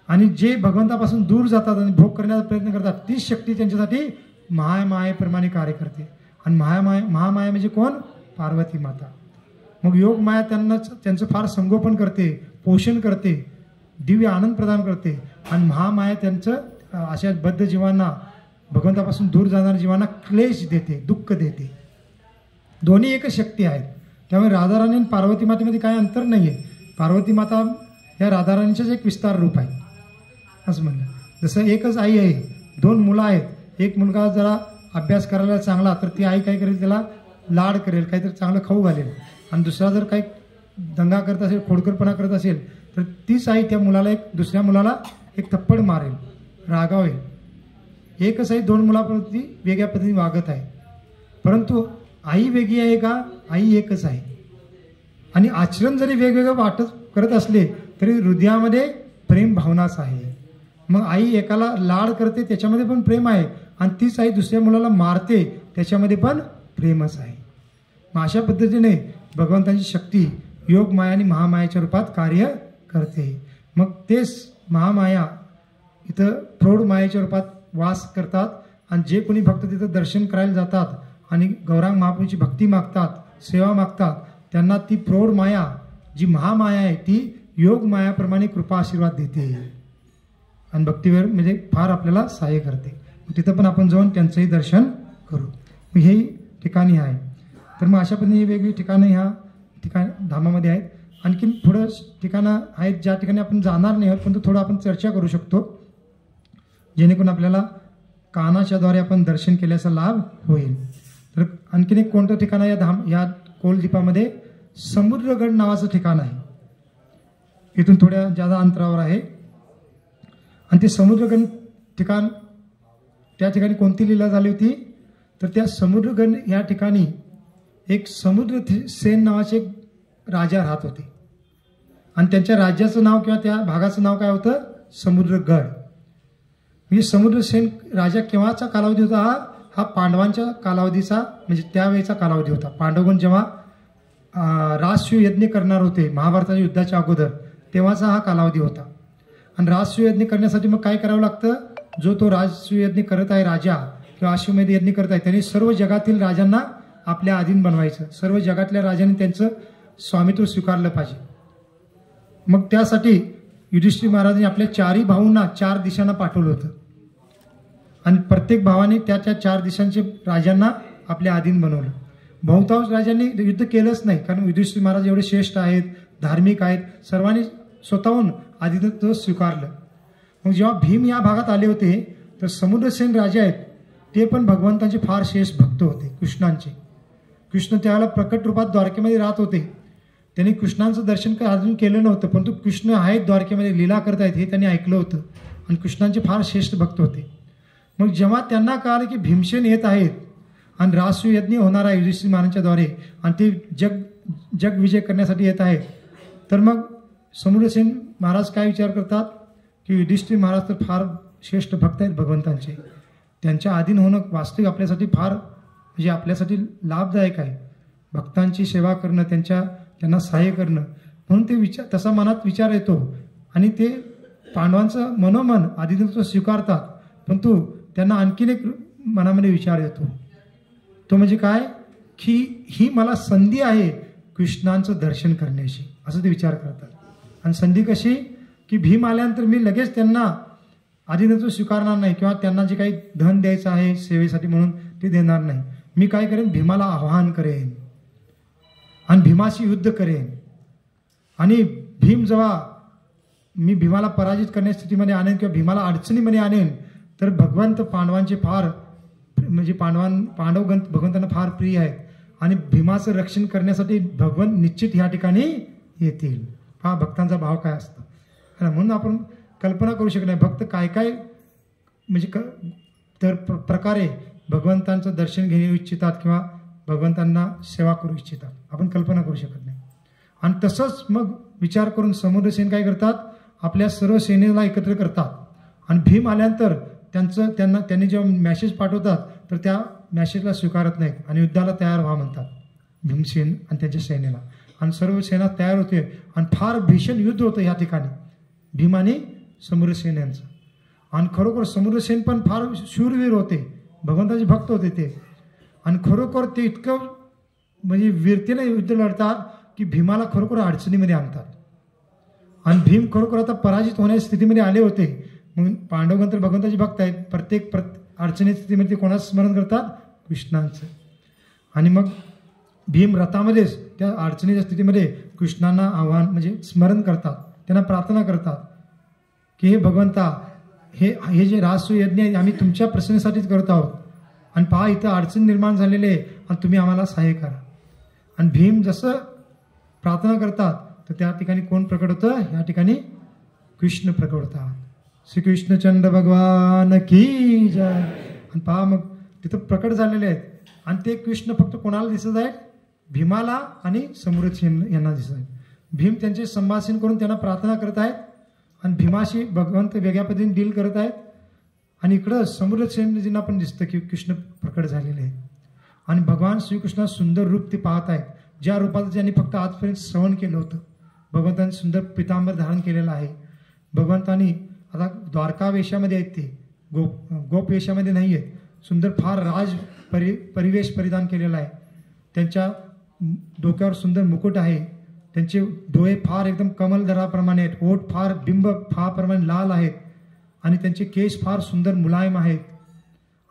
आणि जे भगवंतापासून दूर जातात आणि भोग करण्याचा प्रयत्न करतात, तीच शक्ती त्यांच्यासाठी महामायेप्रमाणे कार्य करते. आणि महामाया म्हणजे कोण? पार्वती माता. मग योग माया त्यांचं फार संगोपन करते, पोषण करते, दिव्य आनंद प्रदान करते. आणि महामाया त्यांचं अशा बद्ध जीवांना, भगवंतापासून दूर जाणाऱ्या जीवांना क्लेश देते, दुःख देते. दोन्ही एकच शक्ती आहेत. त्यामुळे राधाराणी आणि पार्वती मातेमध्ये काय अंतर नाही आहे. पार्वती माता या राधाराणीचंच एक विस्तार रूप आहे असं म्हणलं. जसं एकच आई आहे, दोन मुलं आहेत, एक मुलगा जरा अभ्यास करायला चांगला तर ती आई काय करेल, त्याला लाड करेल, काहीतरी चांगलं खाऊ घालेल. आणि दुसरा जर काही दंगा करत असेल, खोडकरपणा करत असेल तर तीच आई त्या मुलाला दुसऱ्या मुलाला एक थप्पड मारेल, रागावेल. एकच आई दोन मुलाप्रती वेगळ्या पद्धतीने वागत आहे. परंतु आई वेगळी आहे का? आई एकच आहे. आणि आचरण जरी वेगवेगळं वाटत करत असले तरी हृदयामध्ये प्रेम भावनाच आहे. मग आई एकाला लाड करते त्याच्यामध्ये पण प्रेम आहे, आणि तीच आई दुसऱ्या मुलाला मारते त्याच्यामध्ये पण प्रेमच आहे. मग अशा पद्धतीने भगवंताची शक्ती योग माया आणि महामायाच्या रूपात कार्य करते. मग तेच महामाया इथं प्रौढ मायेच्या रूपात वास करतात. आणि जे कोणी भक्त तिथं दर्शन करायला जातात आणि गौरांग महाप्रभूंची भक्ती मागतात, सेवा मागतात, त्यांना ती प्रौढ माया जी महामाया आहे ती योग मायाप्रमाणे कृपा आशीर्वाद देते आणि भक्तीवर म्हणजे फार आपल्याला सहाय्य करते. तिथं पण आपण जाऊन त्यांचंही दर्शन करू. हे ठिकाणी आहे. तर मग अशा पद्धतीने वेगवेगळी ठिकाणं ह्या धामामध्ये आहेत. आणखीन थोडं ठिकाणं आहेत ज्या ठिकाणी आपण जाणार नाही आहोत, परंतु थोडं आपण चर्चा करू शकतो, जेणेकरून आपल्याला कानाच्याद्वारे आपण दर्शन केल्याचा लाभ होईल. तर आणखीन एक कोणतं ठिकाण आहे या कोलदीपामध्ये? समुद्रगड नावाचं ठिकाण आहे. इथून थोड्या जादा अंतरावर आहे. आणि ते समुद्रगड ठिकाण, त्या ठिकाणी कोणती लीला झाली होती? तर त्या समुद्रगड या ठिकाणी एक समुद्रसेन नावाचे एक राजा राहत होते आणि त्यांच्या राज्याचं नाव किंवा त्या भागाचं नाव काय होतं? समुद्रगड. म्हणजे समुद्रसेन राजा केव्हाचा कालावधी होता? हा पांडवांच्या कालावधीचा, म्हणजे त्यावेळेचा कालावधी होता. पांडवगण जेव्हा राजसूय यज्ञ करणार होते महाभारताच्या युद्धाच्या अगोदर, तेव्हाचा हा कालावधी होता. आणि राजसूय यज्ञ करण्यासाठी मग काय करावं लागतं? जो तो राजसूय यज्ञ करत आहे राजा किंवा अश्वमेध यज्ञ करत आहे, त्यांनी सर्व जगातील राजांना आपल्या अधीन बनवायचं. सर्व जगातल्या राजांनी त्यांचं स्वामित्व स्वीकारलं पाहिजे. मग त्यासाठी युधिष्ठिर महाराजांनी आपल्या 4ही भाऊंना 4 दिशांना पाठवलं होतं आणि प्रत्येक भावाने त्या 4 दिशांचे राजांना आपल्या अधीन बनवलं. बहुतांश राजांनी युद्ध केलंच नाही, कारण युधिष्ठिर महाराज एवढे श्रेष्ठ आहेत, धार्मिक आहेत, सर्वांनी स्वतःहून अधीनत्व स्वीकारलं. मग जेव्हा भीम या भागात आले होते, तर समुद्रसेन राजा आहेत ते पण भगवंतांचे फार श्रेष्ठ भक्त होते, कृष्णांचे. कृष्ण त्यावेळेला प्रकट रूपात द्वारकेमध्ये राहत होते. त्यांनी कृष्णांचं दर्शन अजून केलं नव्हतं, परंतु कृष्ण आहेत द्वारकेमध्ये, लीला करत आहेत हे त्यांनी ऐकलं होतं आणि कृष्णांचे फार श्रेष्ठ भक्त होते. मग जेव्हा त्यांना कळालं की भीमसेन येत आहेत आणि राजसूय यज्ञ होणार आहे युधिष्ठिर महाराजांच्याद्वारे आणि ते जग विजय करण्यासाठी येत आहेत, तर मग समुद्रसेन महाराज काय विचार करतात की युधिष्ठिर महाराज तर फार श्रेष्ठ भक्त आहेत भगवंतांचे, त्यांच्या अधीन होणं वास्तविक आपल्यासाठी फार म्हणजे आपल्यासाठी लाभदायक आहे. भक्तांची सेवा करणं, त्यांना सहाय्य करणं, म्हणून ते तसा मनात विचार येतो आणि ते पांडवांचं मनोमन आदित्व स्वीकारतात. परंतु त्यांना आणखीन एक मनामध्ये विचार येतो, तो म्हणजे काय की ही मला संधी आहे कृष्णांचं दर्शन करण्याची, असं ते विचार करतात. आणि संधी कशी की भीम आल्यानंतर मी लगेच त्यांना आदित्व स्वीकारणार नाही किंवा त्यांना जे काही धन द्यायचं आहे सेवेसाठी म्हणून ते देणार नाही. मी काय करेन? भीमाला आवाहन करेन आणि भीमाशी युद्ध करेन. आणि भीम जेव्हा मी भीमाला पराजित करण्याच्या स्थितीमध्ये आणेन किंवा भीमाला अडचणीमध्ये आणेन, तर भगवंत पांडवांचे फार म्हणजे पांडवगण भगवंतांना फार प्रिय आहेत आणि भीमाचं रक्षण करण्यासाठी भगवंत निश्चित ह्या ठिकाणी येतील. हा भक्तांचा भाव काय असतो. म्हणून आपण कल्पना करू शकत नाही भक्त काय काय म्हणजे तर प्रकारे भगवंतांचं दर्शन घेऊ इच्छितात किंवा भगवंतांना सेवा करू इच्छितात, आपण कल्पना करू शकत नाही. आणि तसंच मग विचार करून समुद्रसेन काय करतात? आपल्या सर्व सेनेला एकत्र करतात आणि भीम आल्यानंतर त्यांनी जेव्हा मॅसेज पाठवतात तर त्या मॅसेजला स्वीकारत नाहीत आणि युद्धाला तयार व्हा म्हणतात भीमसेन आणि त्यांच्या सेनेला. आणि सर्व सेना तयार होते आणि फार भीषण युद्ध होतं या ठिकाणी भीम आणि समुद्रसेन यांचं. आणि खरोखर समुद्रसेन पण फार शूरवीर होते, भगवंताचे भक्त होते ते. आणि खरोखर ते इतकं म्हणजे वीरतेने युद्ध लढतात की भीमाला खरोखर अडचणीमध्ये आणतात. आणि भीम खरोखर आता पराजित होण्याच्या स्थितीमध्ये आले होते. मग पांडवगण तर भगवंताचे भक्त आहेत, प्रत्येक अडचणीच्या स्थितीमध्ये ते कोणाचं स्मरण करतात? कृष्णांचं. आणि मग भीम रथामध्येच त्या अडचणीच्या स्थितीमध्ये कृष्णांना आव्हान म्हणजे स्मरण करतात, त्यांना प्रार्थना करतात की हे भगवंता, हे जे राजसूय यज्ञ आहे आम्ही तुमच्या प्रसन्नतेसाठीच करत आहोत आणि पहा इथं अडचण निर्माण झालेली आहे आणि तुम्ही आम्हाला सहाय्य करा. आणि भीम जसं प्रार्थना करतात तर त्या ठिकाणी कोण प्रकट होतं? या ठिकाणी कृष्ण प्रकट होतात. श्रीकृष्णचंद्र भगवान की जय. आणि पहा मग तिथं प्रकट झालेले आहेत आणि ते कृष्ण फक्त कोणाला दिसत आहेत? भीमाला आणि समुद्रसेन यांना दिसत आहेत. भीम त्यांचे संभाषण करून त्यांना प्रार्थना करत आहेत आणि भीमाशी भगवंत वेगळ्या पद्धतीने डील करत आहेत. आणि इकडं समुद्रसेनजींना पण दिसतं की कृष्ण प्रकट झालेले आहेत आणि भगवान श्रीकृष्ण सुंदर रूप ते पाहत आहेत, ज्या रूपाचं त्यांनी फक्त आजपर्यंत श्रवण केलं होतं. भगवंतांनी सुंदर पितांबर धारण केलेलं आहे. भगवंतांनी आता द्वारका वेशामध्ये आहेत, ते गोप वेशामध्ये नाही आहेत. सुंदर फार परिवेश परिधान केलेला आहे. त्यांच्या डोक्यावर सुंदर मुकुट आहे. त्यांचे डोळे फार एकदम कमलदराप्रमाणे आहेत, ओठ फार बिंब फाप्रमाणे लाल आहेत आणि त्यांचे केस फार सुंदर मुलायम आहेत.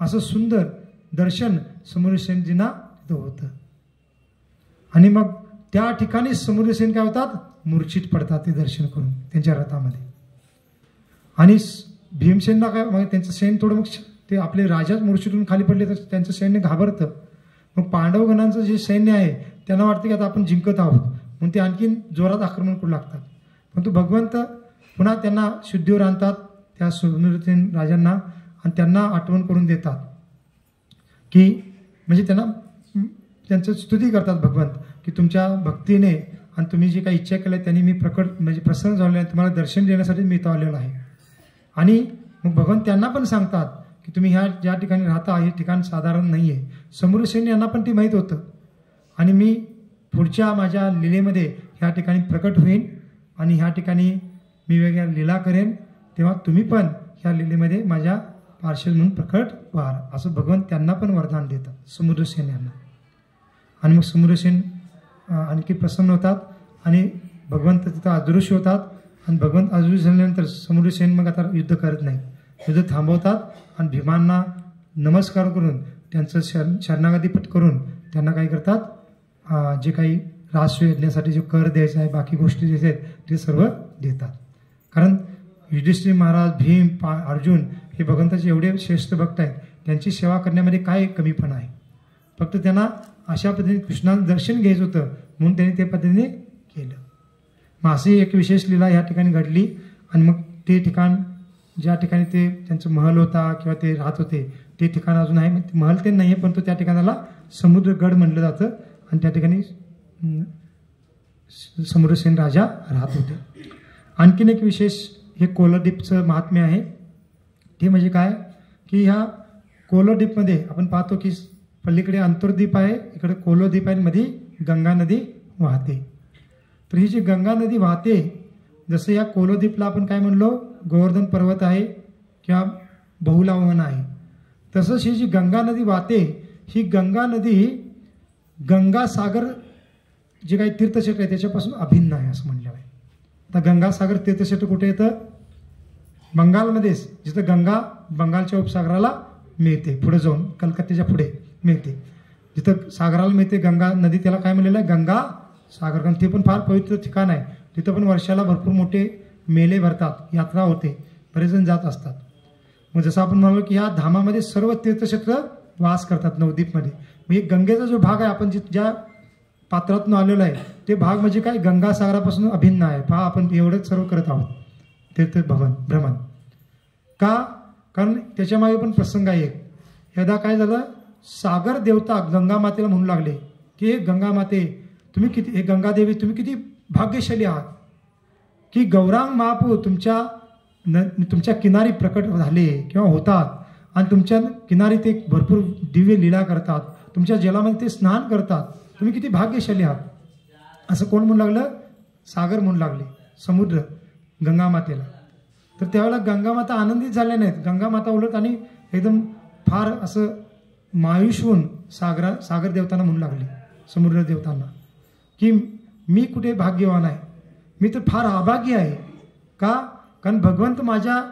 असं सुंदर दर्शन समुद्रसेनजींना तिथं होतं. आणि मग त्या ठिकाणी समुद्रसेन काय होतात, मूर्छित पडतात ते दर्शन करून त्यांच्या रथामध्ये. आणि भीमसेनला काय, मग त्यांचं सैन्य थोडं, मग ते आपले राजाच मूर्छितून खाली पडले तर त्यांचं सैन्य घाबरतं. मग पांडवगणांचं जे सैन्य आहे त्यांना वाटतं की आता आपण जिंकत आहोत, म्हणून ते आणखीन जोरात आक्रमण करू लागतात. परंतु भगवंत पुन्हा त्यांना शुद्धीवर आणतात त्या समुद्रसेन राजांना, आणि त्यांना आठवण करून देतात की म्हणजे त्यांचं स्तुती करतात भगवंत की तुमच्या भक्तीने आणि तुम्ही जी काही इच्छा केल्या त्यांनी मी म्हणजे प्रसन्न झालेलो आहे, तुम्हाला दर्शन देण्यासाठी मी इथं आलेलो आहे. आणि मग भगवंत त्यांना पण सांगतात की तुम्ही ज्या ठिकाणी राहता हे ठिकाण साधारण नाही आहे. समुद्रसेन यांना पण ते माहीत होतं. आणि मी पुढच्या माझ्या लीलेमध्ये ह्या ठिकाणी प्रकट होईन आणि ह्या ठिकाणी मी वेगळ्या लीला करेन, तेव्हा तुम्ही पण ह्या लीलेमध्ये माझ्या पार्षद म्हणून प्रकट व्हाल, असं भगवंत त्यांना पण वरदान देतात समुद्रसेन यांना. आणि मग समुद्रसेन आणखी प्रसन्न होतात आणि भगवंत तिथं अदृश्य होतात. आणि भगवंत अदृश्य झाल्यानंतर समुद्रसेन मग आता युद्ध करत नाही, युद्ध थांबवतात आणि भीमांना नमस्कार करून त्यांचं शरणागती पत्करून त्यांना काय करतात, जे काही राष्ट्र यज्ञासाठी जो कर द्यायचा आहे, बाकी गोष्टी द्यायच्या आहेत ते सर्व देतात. कारण युधिष्ठिर महाराज, भीम, अर्जुन हे भगवंताचे एवढे श्रेष्ठ भक्त आहेत, त्यांची सेवा करण्यामध्ये काय कमीपणा आहे. फक्त त्यांना अशा पद्धतीने कृष्णाचं दर्शन घ्यायचं होतं म्हणून त्यांनी त्या पद्धतीने केलं. मग अशी एक विशेष लीला या ठिकाणी घडली. आणि मग ते ठिकाण ज्या ठिकाणी ते त्यांचं महल होता किंवा ते राहत होते ते ठिकाण अजून आहे. महल ते नाही आहे, परंतु त्या ठिकाणाला समुद्रगड म्हटलं जातं आणि त्या ठिकाणी समुद्रसेन राजा राहत होते. आणखीन एक विशेष हे कोलद्वीपचं महात्म्य आहे. ते म्हणजे काय की ह्या कोलद्वीपमध्ये आपण पाहतो की पलीकडे अंतर्द्वीप आहे, इकडे कोलद्वीप आहे, मध्ये गंगा नदी वाहते. तर ही जी गंगा नदी वाहते, जसं या कोलद्वीपला आपण काय म्हणलो गोवर्धन पर्वत आहे किंवा बहुला वन आहे, तसंच ही जी गंगा नदी वाहते, ही गंगा नदी गंगासागर जे काही तीर्थक्षेत्र आहे त्याच्यापासून अभिन्न आहे असं म्हणलं आहे. तर गंगासागर तीर्थक्षेत्र कुठे येतं, बंगालमध्येच, जिथं गंगा बंगालच्या उपसागराला मिळते, पुढे जाऊन कलकत्त्याच्या पुढे मिळते, जिथं सागराला मिळते गंगा नदी, त्याला काय म्हणलेलं आहे गंगा सागर. कारण ते पण फार पवित्र ठिकाण आहे, तिथं पण वर्षाला भरपूर मोठे मेले भरतात, यात्रा होते, बरेच जण जात असतात. मग जसं आपण म्हणालो की ह्या धामामध्ये सर्व तीर्थक्षेत्र वास करतात नवद्वीपमध्ये. म्हणजे गंगेचा जो भाग आहे, आपण ज्या पात्रातून आलेलो आहे ते भाग म्हणजे काय गंगासागरापासून अभिन्न आहे. पहा आपण एवढंच सर्व करत आहोत तीर्थ भ्रमण का, कारण त्याच्यामागे पण प्रसंग आहे. एकदा काय झालं, सागर देवता गंगा मातेला म्हणू लागले की हे गंगा माते तुम्ही किती, हे गंगादेवी तुम्ही किती भाग्यशाली आहात की गौरांग महाप्रभू तुमच्या किनारी प्रकट झाले किंवा होतात आणि तुमच्या किनारी ते भरपूर दिव्य लीला करतात, तुमच्या जलामध्ये ते स्नान करतात, तुम्ही किती भाग्यशाली आहात. असं कोण म्हणू लागलं, सागर म्हणू लागले समुद्र गंगा मातेला. तर त्यावेळेला गंगा माता आनंदित झाल्या नाहीत. गंगा माता उलट आणि एकदम फार असं मायूस होऊन सागर देवतांना म्हणू लागले, समुद्र देवतांना की मी कुठे भाग्यवान आहे, मी तर फार अभाग्य आहे. का, कारण भगवंत माझ्या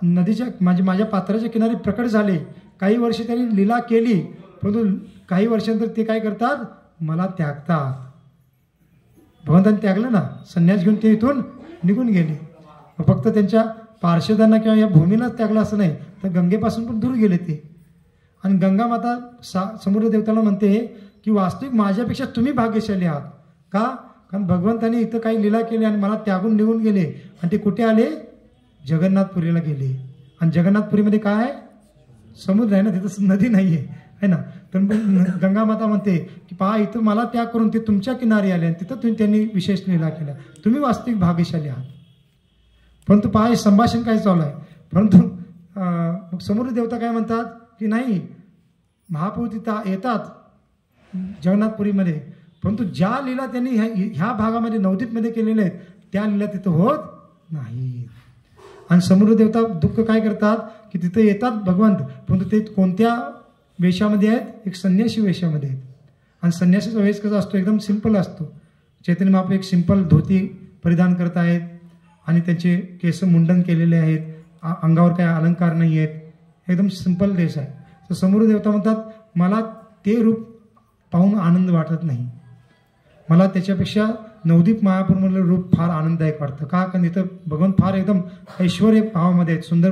नदीच्या माझ्या पात्राच्या किनारी प्रकट झाले, काही वर्ष त्यांनी लीला केली, परंतु काही वर्षांतर ते काय करतात, मला त्यागतात. भगवंतांनी त्यागलं ना, संन्यास घेऊन ते इथून निघून गेले. फक्त त्यांच्या पार्षदांना किंवा या भूमीलाच त्यागलं असं नाही, तर गंगेपासून पण दूर गेले ते. आणि गंगा माता समुद्र देवताला म्हणते की वास्तविक माझ्यापेक्षा तुम्ही भाग्यशाली आहात. का, कारण भगवंतांनी इथं काही लीला केली आणि मला त्यागून निघून गेले. आणि ते कुठे आले, जगन्नाथपुरीला गेले. आणि जगन्नाथपुरीमध्ये काय आहे, समुद्र आहे ना, तिथं नदी नाही आहे ना. तर गंगा माता म्हणते की पहा इथं मला त्याग करून ते तुमच्या किनारी आले आणि तिथं त्यांनी विशेष लीला केल्या, तुम्ही वास्तविक भाग्यशाली आहात. परंतु पहा हे संभाषण काय चालू आहे. परंतु समुद्र देवता काय म्हणतात की नाही, महाप्रभू तिथं येतात जगन्नाथपुरीमध्ये, परंतु ज्या लीला त्यांनी ह्या भागामध्ये नवद्वीपमध्ये केलेल्या आहेत त्या लीला तिथं होत नाही. आणि समुद्र देवता दुःख काय करतात की तिथं येतात भगवंत, परंतु ते कोणत्या वेशामध्ये आहेत, एक संन्यासी वेशामध्ये आहेत. आणि संन्यासीचा वेश कसा असतो, एकदम सिंपल असतो. चैतन्य महाप्रभू एक सिंपल धोती परिधान करत आहेत आणि त्यांचे केस मुंडन केलेले आहेत, अंगावर काही अलंकार नाही आहेत, एकदम सिंपल देश आहे. तर समोर देवता म्हणतात मला ते रूप पाहून आनंद वाटत नाही, मला त्याच्यापेक्षा नवदीप महाप्रभूमधलं रूप फार आनंददायक वाटतं. का? कारण इथं भगवान फार एकदम ऐश्वर्य भावामध्ये आहेत, सुंदर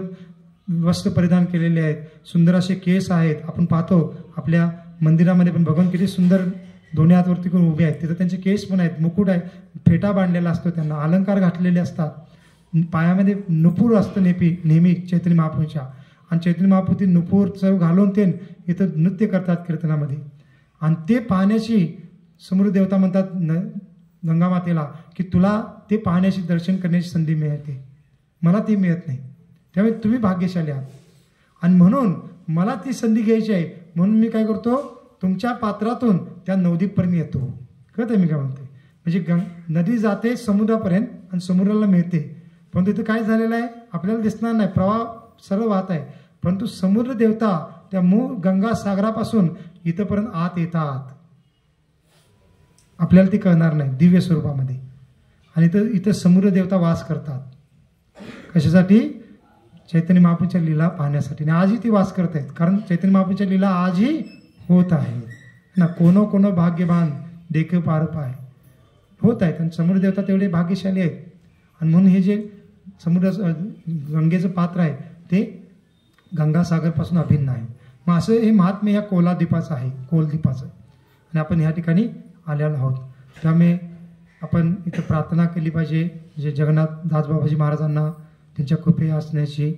वस्त्र परिधान केलेले आहेत, सुंदर असे केस आहेत. आपण पाहतो आपल्या मंदिरामध्ये पण भगवान किती सुंदर दोन्ही हात वरती करून उभे आहेत, तिथं त्यांचे केस पण आहेत, मुकुट आहे, फेटा बांधलेला असतो, त्यांना अलंकार घातलेले असतात, पायामध्ये नुपूर असतं नेहमी चैतन्य महाप्रभूच्या. आणि चैतन्य महाप्रभू नुपूरचं घालून ते इथं नृत्य करतात कीर्तनामध्ये. आणि ते पाहण्याची समोर देवता म्हणतात गंगा मातेला की तुला ते पाहण्याची दर्शन करण्याची संधी मिळते, मला ती मिळत नाही, त्यामुळे तुम्ही भाग्यशाली आहात. आणि म्हणून मला ती संधी घ्यायची आहे, म्हणून मी काय करतो तुमच्या पात्रातून त्या नवदीपपर्यंत येतो. कळतंय मी काय म्हणते? म्हणजे नदी जाते समुद्रापर्यंत आणि समुद्राला मिळते, परंतु इथं काय झालेलं आहे आपल्याला दिसणार नाही, प्रवाह सरळ वाहत आहे, परंतु समुद्र देवता त्या मूळ गंगा सागरापासून इथंपर्यंत आत येतात, आपल्याला ती कळणार नाही दिव्य स्वरूपामध्ये. आणि इथं समुद्र देवता वास करतात. कशासाठी? चैतन्य महाप्रभूच्या लीला पाहण्यासाठी. आणि आजही ती वास करत आहेत, कारण चैतन्य महाप्रभूच्या लीला आजही होत आहे ना. कोनो भाग्यवान देख पार पाय होत आहेत, आणि समुद्र देवता तेवढे भाग्यशाली आहेत. आणि म्हणून हे जे गंगेचं पात्र आहे ते गंगासागरपासून अभिन्न आहे. मग असं हे महात्म्य या कोलद्वीपाचं आहे, कोलद्वीपाचं. आणि आपण ह्या ठिकाणी आलेलो आहोत, त्यामुळे आपण इथं प्रार्थना केली पाहिजे जे जगन्नाथ दासबाबाजी महाराजांना त्यांच्या कृपे असण्याची.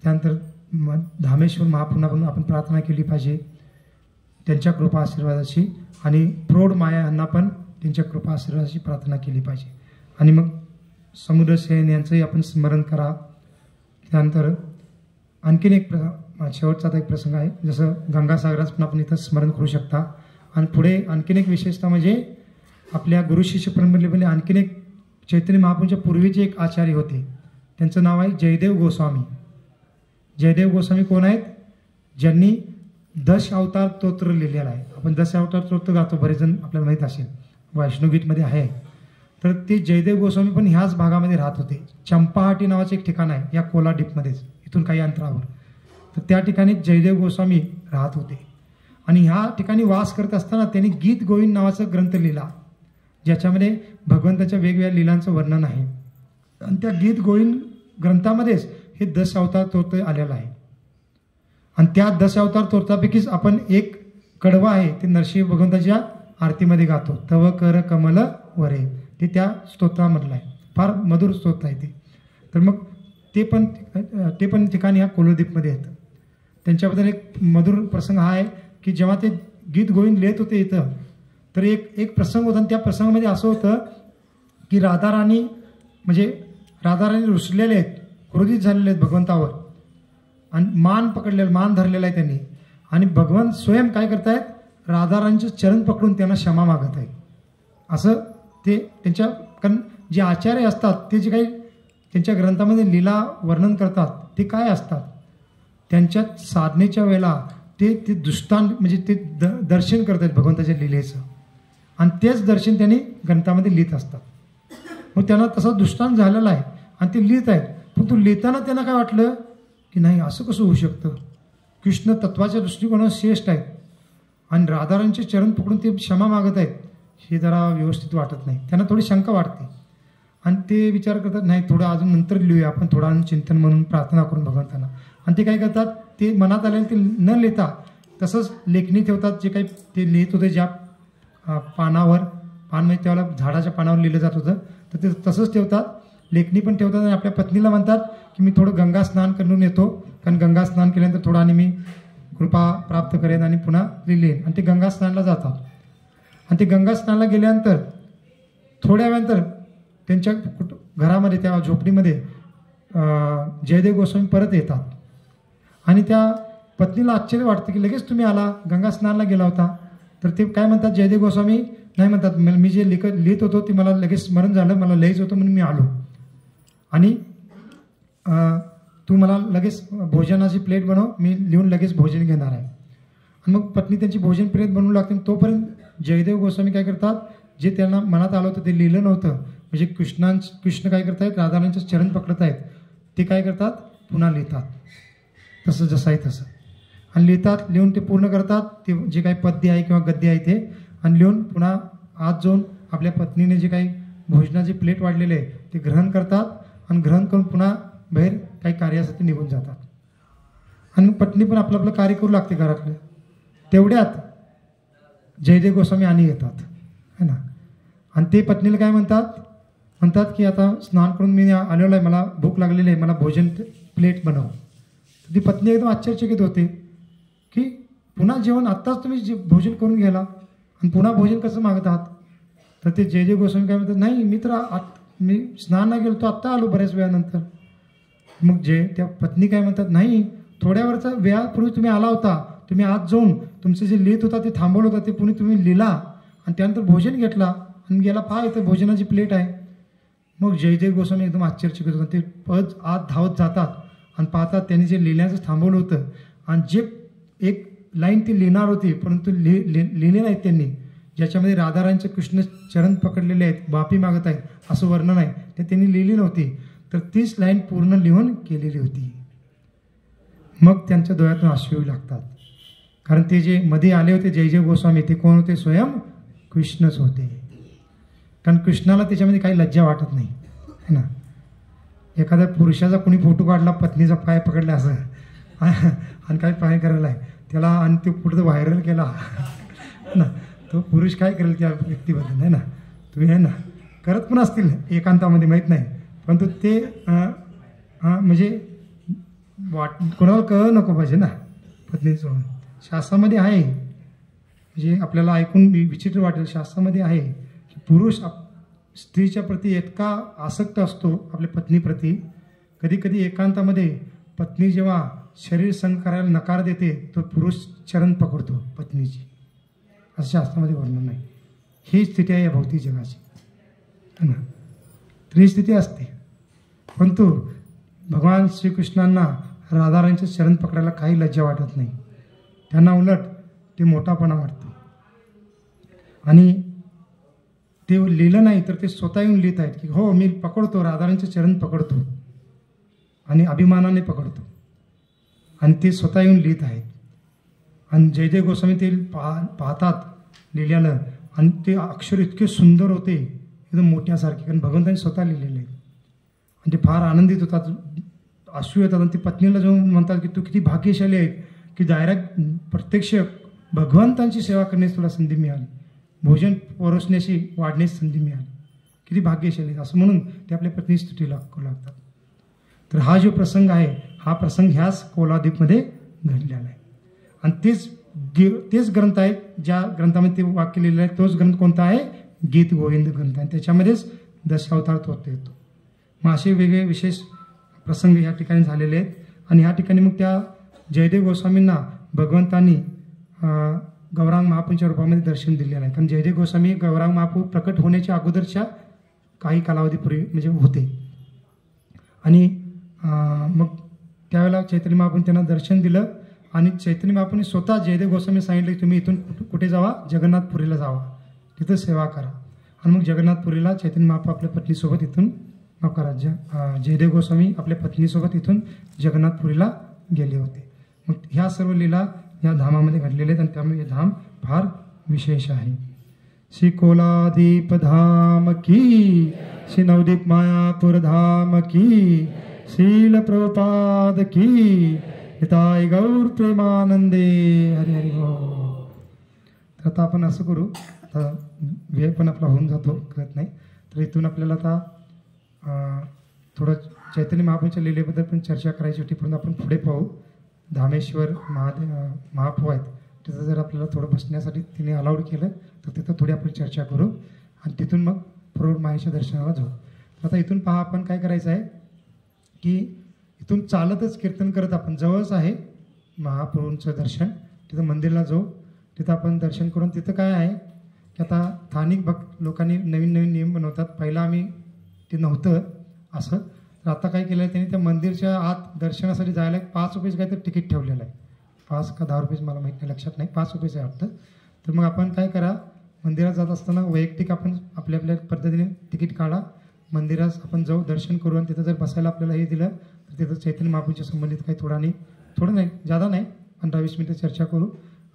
त्यानंतर धामेश्वर महाप्रभूंना आपण प्रार्थना केली पाहिजे त्यांच्या कृपा आशीर्वादाची. आणि प्रौढ माया यांना पण त्यांच्या कृपा आशीर्वादाची प्रार्थना केली पाहिजे. आणि मग समुद्रसेन यांचंही आपण स्मरण करा. त्यानंतर आणखीन एक शेवटचा एक प्रसंग आहे, जसं गंगासागराचं पण आपण इथं स्मरण करू शकता. आणि पुढे आणखीन एक विशेषता म्हणजे आपल्या गुरु शिष्य परंपरेमध्ये आणखीन एक चैतन्य महाप्रभूंच्या पूर्वीचे एक आचार्य होते, त्यांचं नाव आहे जयदेव गोस्वामी. जयदेव गोस्वामी कोण आहेत? ज्यांनी 10 अवतार स्तोत्र लिहिलेला आहे. आपण 10 अवतार स्तोत्र गातो, बरेच जण आपल्याला माहीत असेल, वैष्णवगीतमध्ये आहे. तर ते जयदेव गोस्वामी पण ह्याच भागामध्ये राहत होते. चंपाहाटी नावाचं एक ठिकाण आहे या कोलाडीपमध्येच, इथून काही अंतरावर. तर त्या ठिकाणी जयदेव गोस्वामी राहत होते. आणि ह्या ठिकाणी वास करत असताना त्यांनी गीत गोविंद नावाचा ग्रंथ लिहिला, ज्याच्यामध्ये भगवंताच्या वेगवेगळ्या लीलांचं वर्णन आहे. आणि त्या गीत गोविंद ग्रंथामध्येच हे 10 अवतार स्तोत्र आलेलं आहे. आणि त्या 10 अवतार स्तोत्रापैकीच आपण एक कडवं आहे ते नरसिंह भगवंताच्या आरतीमध्ये गातो, तव कर कमल वरे, ते त्या स्तोत्रामधलं आहे, फार मधुर स्तोत्र आहे ते. तर मग ते पण ठिकाणी ह्या कोलद्वीपमध्ये येतं. त्यांच्याबद्दल एक मधुर प्रसंग हा आहे की जेव्हा ते गीत गोविंद लिहित होते इथं, तर एक प्रसंग होता. आणि त्या प्रसंगामध्ये असं होतं की राधाराणी रुसलेले आहेत, क्रोधित झालेले आहेत भगवंतावर, आणि मान धरलेला आहे त्यांनी. आणि भगवान स्वयं काय करतायत, राधाराणीचे चरण पकडून त्यांना क्षमा मागत आहेत. असं ते त्यांच्या, कारण जे आचार्य असतात ते जे काही त्यांच्या ग्रंथामध्ये लीला वर्णन करतात ते काय असतात, त्यांच्या साधनेच्या वेळेला ते दुष्टान म्हणजे ते दर्शन करतात भगवंताच्या लीलेचं, आणि तेच दर्शन त्यांनी ग्रंथामध्ये लिहित असतात. मग त्यांना तसा दुष्टान झालेला आहे आणि ते लिहित आहेत. पण तो लिहिताना त्यांना काय वाटलं की नाही असं कसं होऊ शकतं, कृष्ण तत्वाच्या दृष्टिकोनात श्रेष्ठ आहेत आणि राधाराणीचे चरण पकडून ते क्षमा मागत आहेत, हे जरा व्यवस्थित वाटत नाही. त्यांना थोडी शंका वाटते आणि ते विचार करतात नाही थोडं अजून नंतर लिहूया आपण, थोडं अजून चिंतन म्हणून प्रार्थना करून भगवंतांना. आणि ते काय करतात, ते मनात आलेलं ते न लिहिता तसंच लेखणी ठेवतात. जे काही ते लिहित होते ज्या पानावर, पान म्हणजे त्यावेळेला झाडाच्या पानावर लिहिलं जात होतं, तर ते तसंच ठेवतात, लेखणी पण ठेवतात. आणि आपल्या पत्नीला म्हणतात की मी थोडं गंगा स्नान करून येतो, कारण गंगा स्नान केल्यानंतर थोडं आणि मी कृपा प्राप्त करेन आणि पुन्हा लिहिलेन. आणि ते गंगा स्नानला जातात. आणि ते गंगा स्नानला गेल्यानंतर थोड्या वेळानंतर त्यांच्या घरामध्ये त्या झोपडीमध्ये जयदेव गोस्वामी परत येतात. आणि त्या पत्नीला आश्चर्य वाटतं की लगेच तुम्ही आला, गंगा स्नानला गेला होता. तर ते काय म्हणतात, जयदेव गोस्वामी नाही म्हणतात, मी जे लिहित होतो ते मला लगेच स्मरण झालं, मला लिहायचं होतं म्हणून मी आलो, आणि तू मला लगेच भोजनाची प्लेट बनव, मी लिहून लगेच भोजन घेणार आहे. आणि मग पत्नी त्यांची भोजन प्लेट बनवू लागते. तोपर्यंत जयदेव गोस्वामी काय करतात, जे त्यांना मनात आलं होतं ते लिहिलं नव्हतं, म्हणजे कृष्ण काय करतायत, राधाराणीचं चरण पकडत आहेत, ते काय करतात, पुन्हा लिहितात, तसं जसं आहे तसं, आणि लिहितात, लिहून ते पूर्ण करतात, ते जे काही पद्य आहे किंवा गद्य आहे ते, आणि लिहून पुन्हा आत जाऊन आपल्या पत्नीने जे काही भोजनाची प्लेट वाढलेले आहे ते ग्रहण करतात, आणि ग्रहण करून पुन्हा बाहेर काही कार्यासाठी निघून जातात. आणि मग पत्नी पण आपलं आपलं कार्य करू लागते घरातलं. तेवढ्यात जयदेव गोस्वामी आणि येतात है ना, आणि ते पत्नीला काय म्हणतात की आता स्नान करून मी आलेलो आहे, मला भूक लागलेली आहे, मला भोजन प्लेट बनव. ती पत्नी एकदम आश्चर्यचकित होते की पुन्हा जेवण आत्ताच तुम्ही भोजन करून घ्याला आणि पुन्हा भोजन कसं मागत आहात. तर ते जयदेव गोस्वामी काय म्हणतात, नाही मी तर मी स्नान नाही गेलो, तो आत्ता आलो बऱ्याच वेळानंतर. मग त्या पत्नी काय म्हणतात, नाही थोड्या वेळचा वेळापूर्वी तुम्ही आला होता, तुम्ही आत जाऊन तुमचं जे लिहित होता ते थांबवलं होतं, ते पुणे तुम्ही लिहिला आणि त्यानंतर भोजन घेतला आणि गेला, पहा इथं भोजनाची प्लेट आहे. मग जयदेव गोस्वामी एकदम आश्चर्यचकित होतात. ते पद आत धावत जातात आणि पाहतात त्यांनी जे लिहिण्याचं थांबवलं होतं आणि जे एक लाईन ती लिहिणार होती परंतु लिहिले नाहीत त्यांनी, ज्याच्यामध्ये राधाराणीचे कृष्ण चरण पकडलेले आहेत, माफी मागत आहेत असं वर्णन आहे, ते त्यांनी लिहिली नव्हती, तर तीच लाईन पूर्ण लिहून केलेली होती. मग त्यांच्या डोळ्यातून अश्रू येऊ लागतात, कारण ते जे मध्ये आले होते जयदेव गोस्वामी ते कोण होते, स्वयं कृष्णच होते. कारण कृष्णाला त्याच्यामध्ये काही लज्जा वाटत नाही है ना. एखाद्या पुरुषाचा कोणी फोटो काढला, पत्नीचा पाय पकडला असं आणि काय पाय करायला आहे त्याला, आणि ते पुढे व्हायरल केला ना, तो पुरुष काय करेल त्या व्यक्तीबद्दल आहे ना. तुम्ही आहे ना करत पण असतील एकांतामध्ये, माहीत नाही, परंतु ते म्हणजे कोणाला कळ नको पाहिजे ना पत्नीचं. शास्त्रामध्ये आहे, म्हणजे आपल्याला ऐकून विचित्र वाटेल, शास्त्रामध्ये आहे की पुरुष स्त्रीच्या प्रती इतका आसक्त असतो आपल्या पत्नीप्रती, कधी कधी एकांतामध्ये पत्नी जेव्हा शरीर संग करायला नकार देते तो पुरुष चरण पकडतो पत्नीची, असं शास्त्रामध्ये वर्णन आहे. ही स्थिती आहे या भौतिक जगाची है ना. तर ही स्थिती असते, परंतु भगवान श्रीकृष्णांना राधाराणीचं चरण पकडायला काही लज्जा वाटत नाही, त्यांना उलट ते मोठापणा वाटतो. आणि ते लिहिलं नाही तर ते स्वतः येऊन लिहित आहेत की हो मी पकडतो, राधाराणीचं चरण पकडतो आणि अभिमानाने पकडतो, आणि ते स्वतः येऊन लिहित आहेत. आणि जयदेव गोस्वामी ते पाहतात लिहिल्यानं, आणि ते अक्षर इतके सुंदर होते एकदम मोठ्यासारखे, कारण भगवंतांनी स्वतः लिहिलेले आहेत. आणि ते फार आनंदित होतात, अश्रू येतात, आणि ते पत्नीला जाऊन म्हणतात की तू किती भाग्यशाली आहे की डायरेक्ट प्रत्यक्ष भगवंतांची सेवा करण्याची तुला संधी मिळाली, भोजन परोसण्याची वाढण्याची संधी मिळाली, किती भाग्यशाली असं म्हणून ते आपल्या पत्नी स्तुतीला करू लागतात. तर हा जो प्रसंग आहे हा प्रसंग ह्याच कोलाद्वीपमध्ये घडलेला आहे. आणि तेच ग्रंथ आहेत ज्या ग्रंथामध्ये ते वाक्य लिहिलेलं आहे, तोच ग्रंथ कोणता आहे, गीत गोविंद ग्रंथ आहे, त्याच्यामध्येच दशावतार तोत्र येतो. मग असे वेगळे विशेष प्रसंग या ठिकाणी झालेले आहेत. आणि ह्या ठिकाणी मग त्या जयदेव गोस्वामींना भगवंतांनी गौरांग महापूरच्या रूपामध्ये दर्शन दिलेलं आहे. कारण जयदेव गोस्वामी गौरांग महापूर प्रकट होण्याच्या अगोदरच्या काही कालावधीपूर्वी म्हणजे होते. आणि मग त्यावेळेला चैतन्य महाप्रभूंनी त्यांना दर्शन दिलं, आणि चैतन्य महाप्रभूंनी स्वतः जयदेव गोस्वामी सांगितले की तुम्ही इथून कुठे जावा, जगन्नाथपुरीला जावा, तिथं सेवा करा. आणि मग जगन्नाथपुरीला चैतन्य महाप्रभू आपल्या पत्नीसोबत इथून जयदेव गोस्वामी आपल्या पत्नीसोबत इथून जगन्नाथपुरीला गेले होते. मग ह्या सर्व लीला या धामामध्ये घडलेले आहेत, आणि त्यामुळे हे धाम फार विशेष आहे. श्री कोलादीप धाम की, श्री नवदीप मायापुर धाम की, शील प्रभुपाद की, हिताय गौर प्रेमानंदे, हरि हरि बोल. तर आता आपण असं करू, आता वेळ पण आपला होऊन जातो कळत नाही, तर इथून आपल्याला आता थोडं चैतन्य महाप्रभूंच्या लीलेबद्दल पण चर्चा करायची होती, परंतु आपण पुढे पाहू. धामेश्वर महाप्रभू आहेत, तिथं जर आपल्याला थोडं बसण्यासाठी तिने अलाउड केलं तर तिथं थोडी आपण चर्चा करू, आणि तिथून मग प्रौढ माहेच्या दर्शनाला जाऊ. आता इथून पहा आपण काय करायचं आहे की इथून चालतच कीर्तन करत आपण, जवळच आहे महाप्रभूंचं दर्शन, तिथं मंदिरला जाऊ, तिथं आपण दर्शन करून. तिथं काय आहे की आता स्थानिक लोकांनी नवीन नवीन नियम बनवतात, पहिला आम्ही ते नव्हतं असं, तर आता काय केलं आहे त्यांनी, त्या मंदिरच्या आत दर्शनासाठी जायला 5 रुपयेच काहीतरी तिकीट ठेवलेलं आहे, 5 का 10 रुपयेच मला माहीत नाही, लक्षात नाही, 5 रुपयेच आहे वाटतं. तर मग आपण काय करा, मंदिरात जात असताना वैयक्तिक आपण आपल्या आपल्या पद्धतीने तिकीट काढा, मंदिरात आपण जाऊ, दर्शन करू आणि तिथं जर बसायला आपल्याला हे दिलं तर तिथं चैतन्य महाप्रभूंच्या संबंधित काही थोडं नाही जादा नाही 15-20 मिनिटं चर्चा करू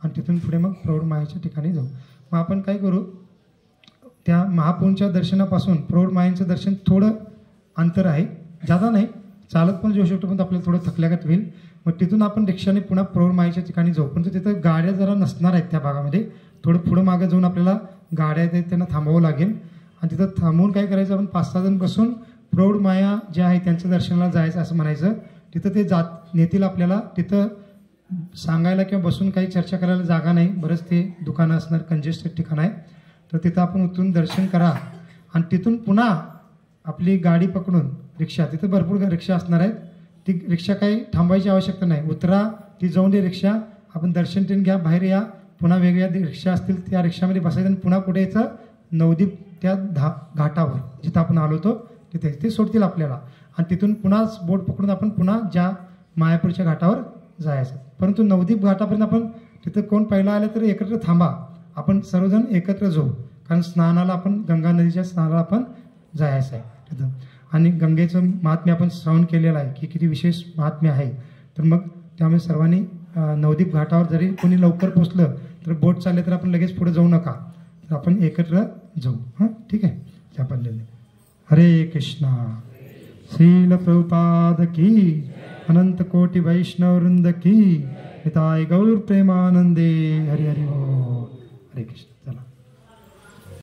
आणि तिथून पुढे मग प्रौढ मायेच्या ठिकाणी जाऊ. मग आपण काय करू, त्या महाप्रभूंच्या दर्शनापासून प्रौढ मायेचं दर्शन थोडं अंतर आहे, जादा नाही, चालत पण जाऊ शकतो, पण आपल्याला थोडं थकल्यागत होईल. मग तिथून आपण रिक्षाने पुन्हा प्रौढ मायेच्या ठिकाणी जाऊ. पण तिथं गाड्या जरा नसणार आहेत त्या भागामध्ये, थोडं पुढं मागं जाऊन आपल्याला गाड्या आहेत त्यांना थांबावं लागेल आणि तिथं थांबवून काय करायचं, आपण 5-6 जण बसून प्रौढ माया ज्या आहे त्यांच्या दर्शनाला जायचं असं म्हणायचं. तिथं ते नेतील आपल्याला, तिथं सांगायला किंवा बसून काही चर्चा करायला जागा नाही, बरंच ते दुकानं असणार, कंजेस्टेड ठिकाण आहे. तर तिथं आपण उतरून दर्शन करा आणि तिथून पुन्हा आपली गाडी पकडून रिक्षा, तिथं भरपूर रिक्षा असणार आहेत, ती रिक्षा काही थांबायची आवश्यकता नाही, उतरा, ती जाऊन दे रिक्षा, आपण दर्शन तीन घ्या, बाहेर या, पुन्हा वेगळ्या रिक्षा असतील त्या रिक्षामध्ये बसायचं आणि पुन्हा कुठे यायचं, नवदीप त्या घाटावर जिथं आपण आलो होतो तिथे ते सोडतील आपल्याला आणि तिथून पुन्हा बोट पकडून आपण पुन्हा ज्या मायापूरच्या घाटावर जायचं. परंतु नवदीप घाटापर्यंत आपण तिथं कोण पहिला आलं तर एकत्र थांबा, आपण सर्वजण एकत्र जाऊ, कारण स्नानाला आपण गंगा नदीच्या स्नानाला आपण जायचं आहे तिथं. आणि गंगेचं महात्म्य आपण श्रवण केलेलं आहे की किती विशेष महात्म्य आहे. तर मग त्यामुळे सर्वांनी नवदीप घाटावर जरी कोणी लवकर पोचलं तर बोट चालले तर आपण लगेच पुढे जाऊ नका, तर आपण एकत्र जाऊ. हां, ठीक आहे. त्या पद्धतीने हरे कृष्णा. श्रील प्रभुपाद की, अनंत कोटि वैष्णव वृंद की, निताय गौर प्रेमानंदे. हरि हरि बोल. हरे कृष्ण. चला.